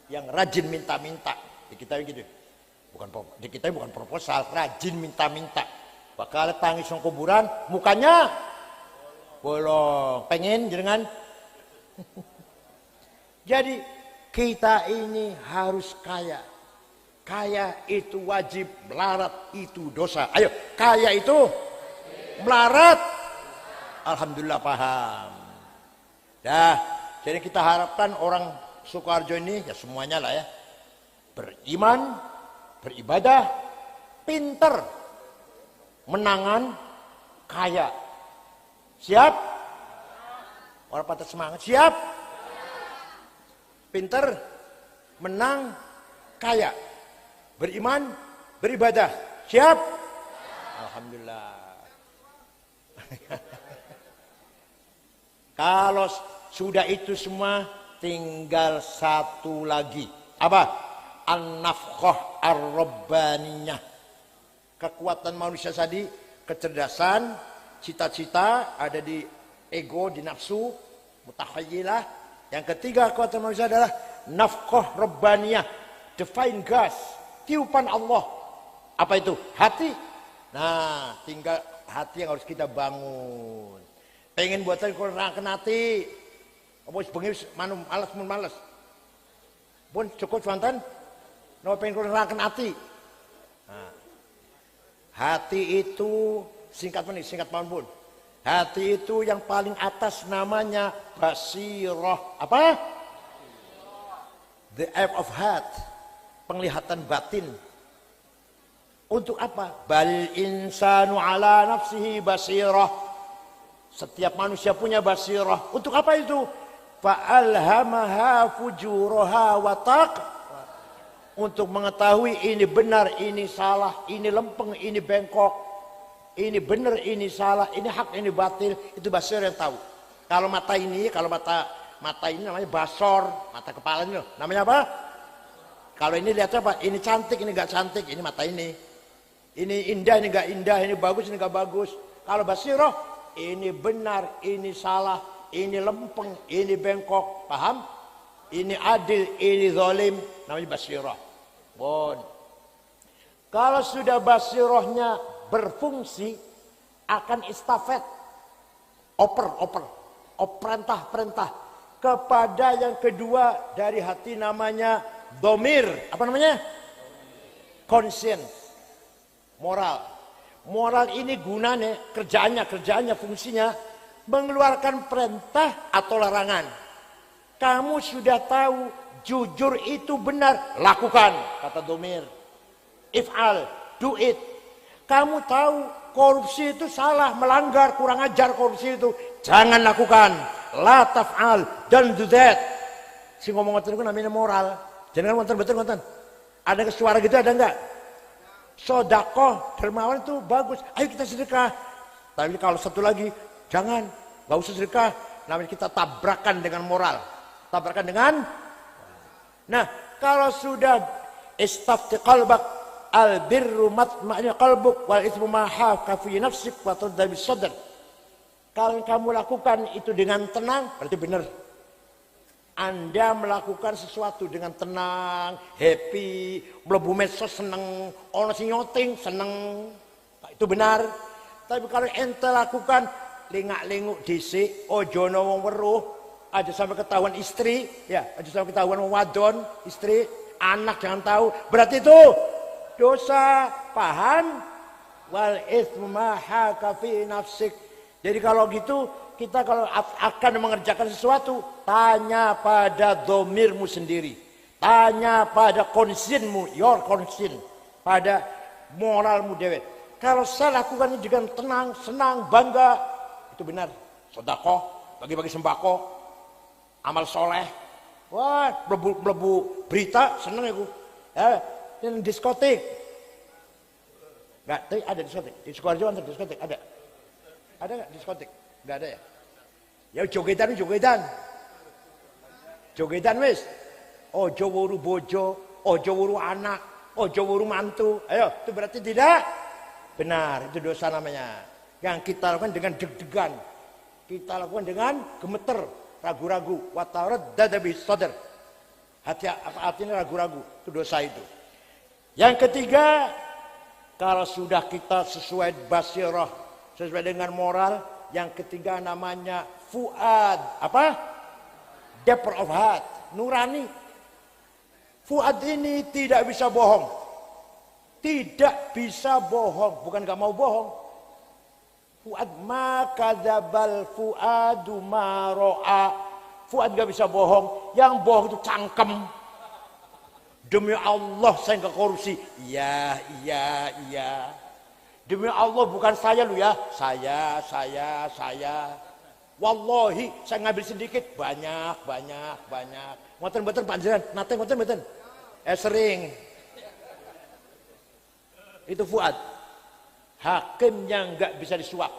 Yang rajin minta-minta. Di kita gitu. Di kita bukan proposal, rajin minta-minta. Bakal tangis nang kuburan, mukanya bolong. Pengen jenengan. Jadi kita ini harus kaya. Kaya itu wajib, melarat itu dosa. Ayo, kaya itu melarat. Alhamdulillah paham. Dah, jadi kita harapkan orang Sukoharjo ini ya semuanya lah ya. Beriman, beribadah, pinter, menangan, kaya. Siap? Orang patah semangat, siap? Pinter, menang, kaya. Beriman, beribadah. Siap? Alhamdulillah. Kalau sudah itu semua, tinggal satu lagi. Apa? An-nafkhah ar-rabbaniyah. Kekuatan manusia tadi, kecerdasan, cita-cita ada di ego, di nafsu, mutakhayyilah. Yang ketiga kekuatan manusia adalah nafkhah rabbaniyah, divine gas, tiupan Allah. Apa itu? Hati. Nah, tinggal hati yang harus kita bangun. Pengen buatan kurang hati. Apa sebengi manum malas. Pun cukup swanten. No pengen kurang hati. Nah, hati itu singkat pun. Hati itu yang paling atas namanya basirah. Apa? The eye of heart. Penglihatan batin. Untuk apa? Bal insanu ala nafsihi basirah. Setiap manusia punya basirah. Untuk apa itu? Fa'alhamaha fujuraha wa taqwa. Untuk mengetahui ini benar, ini salah, ini lempeng, ini bengkok, ini benar, ini salah, ini hak, ini batil, itu basir yang tahu. Kalau mata ini, mata ini namanya basor, mata kepala ini namanya apa? Kalau ini lihat apa? Ini cantik, ini enggak cantik, ini mata ini. Ini indah, ini enggak indah, ini bagus, ini enggak bagus. Kalau basirah, ini benar, ini salah, ini lempeng, ini bengkok, paham? Ini adil, ini zalim, namanya basirah. Bon. Kalau sudah basirahnya berfungsi, akan istafet, perintah kepada yang kedua dari hati namanya domir. Apa namanya? Conscience, moral. Moral ini gunanya, kerjaannya, fungsinya mengeluarkan perintah atau larangan. Kamu sudah tahu jujur itu benar, lakukan, kata domir. If'al, do it. Kamu tahu korupsi itu salah, melanggar, kurang ajar korupsi itu, jangan lakukan. La taf'al, don't do that. Si ngomong itu namanya moral. Jangan betul. Ada suara gitu ada enggak? Sodakoh, dermawan itu bagus. Ayo kita sedekah. Tapi kalau satu lagi, jangan, enggak usah sedekah. Namanya kita tabrakan dengan moral. Tabrakan dengan. Nah, kalau sudah istafti qalbak albirru matma'inna qalbuk wal itsmu ma haka fi nafsik wa tadbi sadr. Kalau kamu lakukan itu dengan tenang, berarti benar. Anda melakukan sesuatu dengan tenang, happy, mlebu medsos seneng, ono sing nyoting seneng, itu benar. Tapi kalau ente lakukan lengak-lenguk dhisik, ojo ana wong weruh, aja sampai ketahuan istri, ya, aja sampai ketahuan wong wadon, istri, anak jangan tahu. Berarti itu dosa, paham? Wal itsmu ma haka fi nafsik. Jadi kalau gitu, kita kalau akan mengerjakan sesuatu, tanya pada domirmu sendiri. Tanya pada konsinmu, your konsin. Pada moralmu dewe. Kalau saya lakukan ini dengan tenang, senang, bangga, itu benar. Sedekah, bagi-bagi sembako, amal soleh. Wah, mlebu berita, seneng aku. Ya, ini diskotik. Enggak, tapi ada diskotik. Di Sukoharjo ada diskotik, ada. Ada enggak diskotik? Enggak ada ya? Ya jogedan. Jogedan wis. Ojo wuru bojo, ojo wuru anak, ojo wuru mantu. Ayo, itu berarti tidak benar, itu dosa namanya. Yang kita lakukan dengan deg-degan, kita lakukan dengan gemeter, ragu-ragu. Wa taraddada bis sadr. Hati-hatinya ragu-ragu, itu dosa itu. Yang ketiga, kalau sudah kita sesuai basirah, sesuai dengan moral, yang ketiga namanya fuad, apa? Depth of heart, nurani. Fuad ini tidak bisa bohong. Tidak bisa bohong, bukan gak mau bohong. Fuad ma kadzabal fuadu ma ra'a. Fuad gak bisa bohong, yang bohong itu cangkem. Demi Allah saya nggak korupsi. Iya. Demi Allah bukan saya lu ya. Saya. Wallahi saya ngambil sedikit. Banyak. Ngoten panjenengan. Nate ngoten. Sering. Itu fuad. Hakim yang nggak bisa disuap.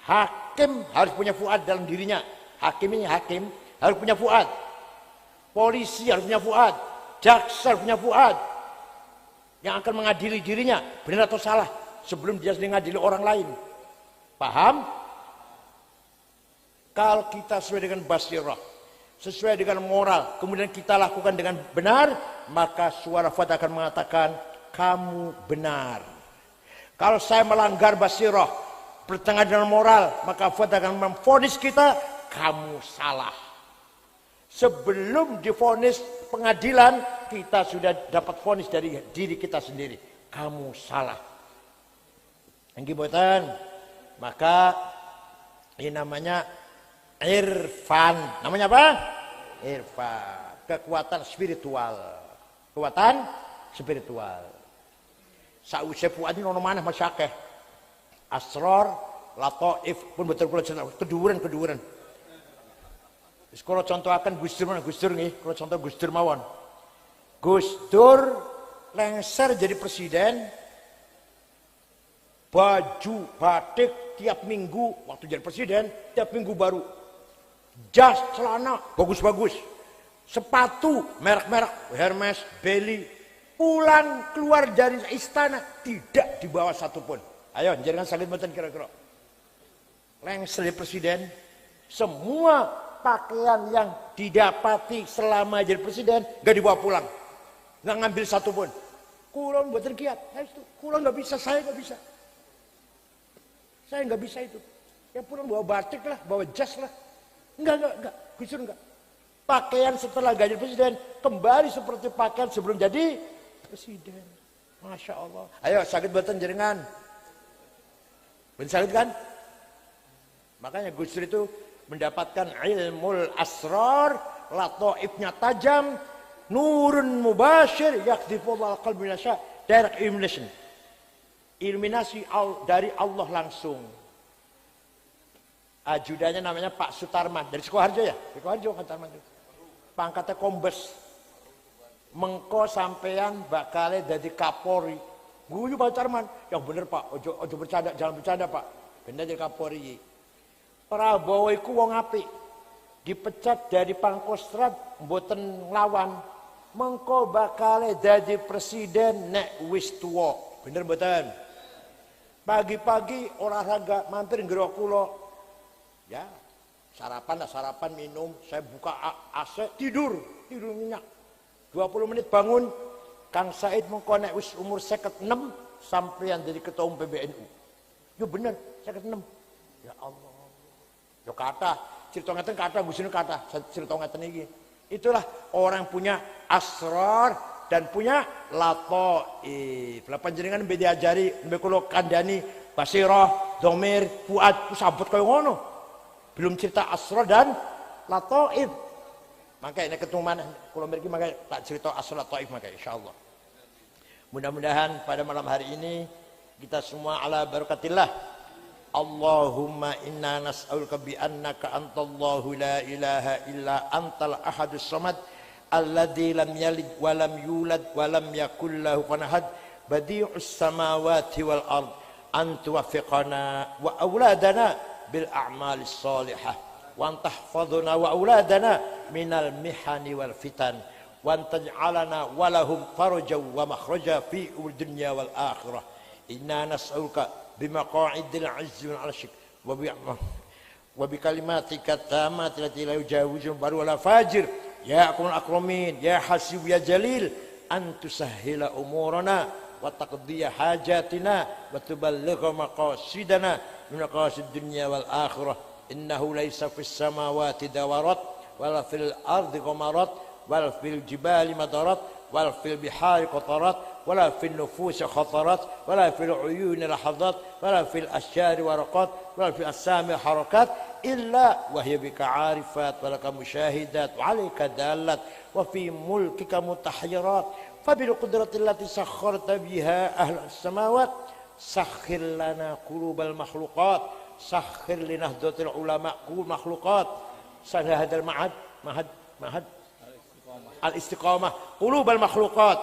Hakim harus punya fuad dalam dirinya. Hakim harus punya fuad. Polisi harus punya fuad. Jaksa punya fuad yang akan mengadili dirinya benar atau salah sebelum dia mengadili orang lain. Paham? Kalau kita sesuai dengan basirah, sesuai dengan moral, kemudian kita lakukan dengan benar, maka suara fuad akan mengatakan kamu benar. Kalau saya melanggar basirah, bertengah dengan moral, maka fuad akan memvonis kita kamu salah. Sebelum divonis pengadilan, kita sudah dapat vonis dari diri kita sendiri. Kamu salah. Enggibotan. Maka ini namanya irfan. Namanya apa? Irfan. Kekuatan spiritual. Kekuatan spiritual. Sausai fuad ini mana masyakeh. Asror, lataif pun betul-betul keduren. Kalau contoh akan Gus Dur nih, kalau contoh Gus Dur mawon. Gus Dur lengser jadi presiden, baju batik tiap minggu waktu jadi presiden, tiap minggu baru. Jas, celana bagus-bagus, sepatu merek-merek Hermes, Belly. Pulang keluar dari istana tidak dibawa satupun. Ayo, jangan sakit mboten kira-kira. Lengser jadi presiden, semua pakaian yang didapati selama jadi presiden gak dibawa pulang, nggak ngambil satu pun. Kulon buatan kiat, kulon nggak bisa, saya nggak bisa, saya nggak bisa itu. Ya pulang bawa batik lah, bawa jas lah, nggak, Gusur nggak. Pakaian setelah jadi presiden kembali seperti pakaian sebelum jadi presiden. Masya Allah. Ayo sakit buatan jaringan, sakit kan? Makanya Gusur itu mendapatkan ilmul asrar, lataifnya tajam, nurun mubashir yakdifullah qalbi nasya, direct illumination. Illuminasi dari Allah langsung. Ajudannya namanya Pak Sutarman dari Sukoharjo ya? Sukoharjo kan Tarman itu. Pangkatnya kombes. Mengko sampean bakal jadi Kapolri. Guyu Pak Tarman, yang bener Pak, ojo bercanda, jangan bercanda Pak. Bener jadi Kapolri. Prabowo iku wong apik. Dipecat dari Pangkostrat mboten nglawan. Mengko bakal dadi presiden nek wis tuwa. Bener mboten? Pagi-pagi olahraga mampir nggero kula. Ya, sarapan minum, saya buka AC tidur nyenyak. 20 menit bangun, Kang Said mengko nek wis umur 56 sampeyan jadi ketua umum PBNU. Yo bener, 56. Ya Allah. Yo kata, cerita ngeten kata, busine kata, cerita ngeten iki. Itulah orang punya asrar dan punya lataif. Lah panjenengan mbek diajari, mbek kula kandhani basirah, dhamir, fuad ku sabut kaya ngono. Belum cerita asrar dan lataif. Makanya ketemu mana kula mriki maka tak cerita asrar lataif maka insyaallah. Mudah-mudahan pada malam hari ini kita semua ala barakatillah. Allahumma inna nas'aluka bi annaka antallahu la ilaha illa antal ahadus samad alladzi lam yalid wa lam yulad wa lam yakul lahu kufuwan ahad badi'us samawati wal ard an tuwaffiqana wa auladana bil a'malis salihah wa tahfadhuna wa auladana minal mihani wal fitan wa taj'alana wa lahum farajan wa makhraja fi dunya wal akhirah inna nas'aluka bimaqa'idil 'izzi wal 'arsyik wa bi kalimatika tammati allati la yujawizu baru wala fajir ya akramul akramin ya hasib ya jalil an tusahhila umurana wa taqdiya hajatina wa tuballigha maqasidana min maqasid dunya wal akhirah innahu laysa fis samawati dawarat wala fil ardi ghamarat wala fil jibali madarat wala fil bihari qatarat wala fil nufusi khatarat wala fil uyuni lahazat wala fil asyari waraqat wala fil asami harakat illa wa hiya bika 'arifat wa laka musyahidat wa 'alaika dalat wa fi mulkika mutahyirat fa bil qudrati allati sakharta biha ahlas samawat sakhir lana qulubal makhluqat sakhir li nahdlatil ulama qul makhluqat sana hadal mahad al istiqamah qulubal makhluqat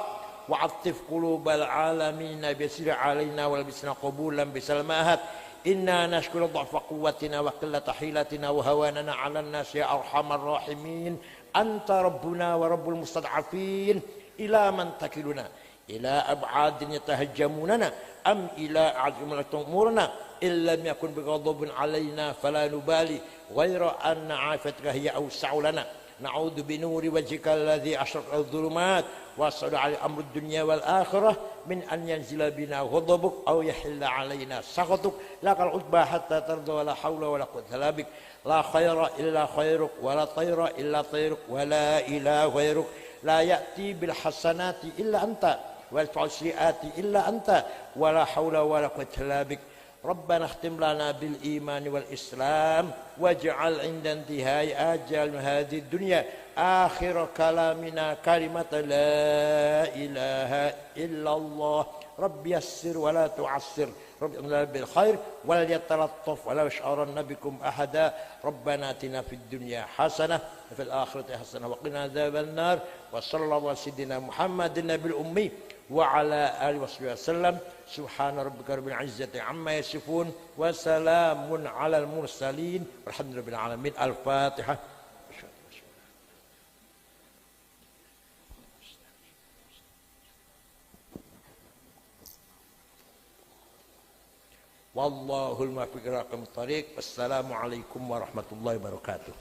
wa 'attif qulubal alamin bisir alaina wal bisna qabulan bisalmahat inna nashkuru dha'fa quwwatina wa qillata hilatina wa hawanana 'ala an-nas ya arhamar rahimin anta rabbuna wa rabbul mustad'afin ila man takiluna ila ab'adin yatahajjamunana am ila a'zimil umurna illa lam yakun bighadabin 'alaina fala nubali ghayra anna 'afatka hiya awsa'u lana na'udzu bi nuri wajhika alladhi ashraqat adh-dhulumat wa as'alu 'ala amri ad-dunya wal akhirah min an yanzila bina ghadabuk aw yahilla 'alaina sakhatuk lakal utba hatta tarda wa la hawla wa la quwwata illa bik la khaira illa khairuk wa la tayra illa tayruk wa la ilaha ghairuk la ya'ti bil hasanati illa anta wal fasiati illa anta wa la hawla wa la quwwata illa bik ربنا اختم لنا بالإيمان والإسلام واجعل عند انتهاء أجل هذه الدنيا آخر كلامنا كلمة لا إله إلا الله رب يسر ولا تعسر رب امنا بالخير ولا يتلطف ولا يشعرن بكم أحدا ربنا آتنا في الدنيا حسنة وفي الآخرة حسنة وقنا عذاب النار وصلى الله على سيدنا محمد النبي الأمي وعلى آله وصحبه وسلم سبحان ربك رب العزة عما يصفون وسلام على المرسلين والحمد لله رب العالمين الفاتحة والله الموفق إلى أقوم الطريق. السلام عليكم ورحمة الله وبركاته.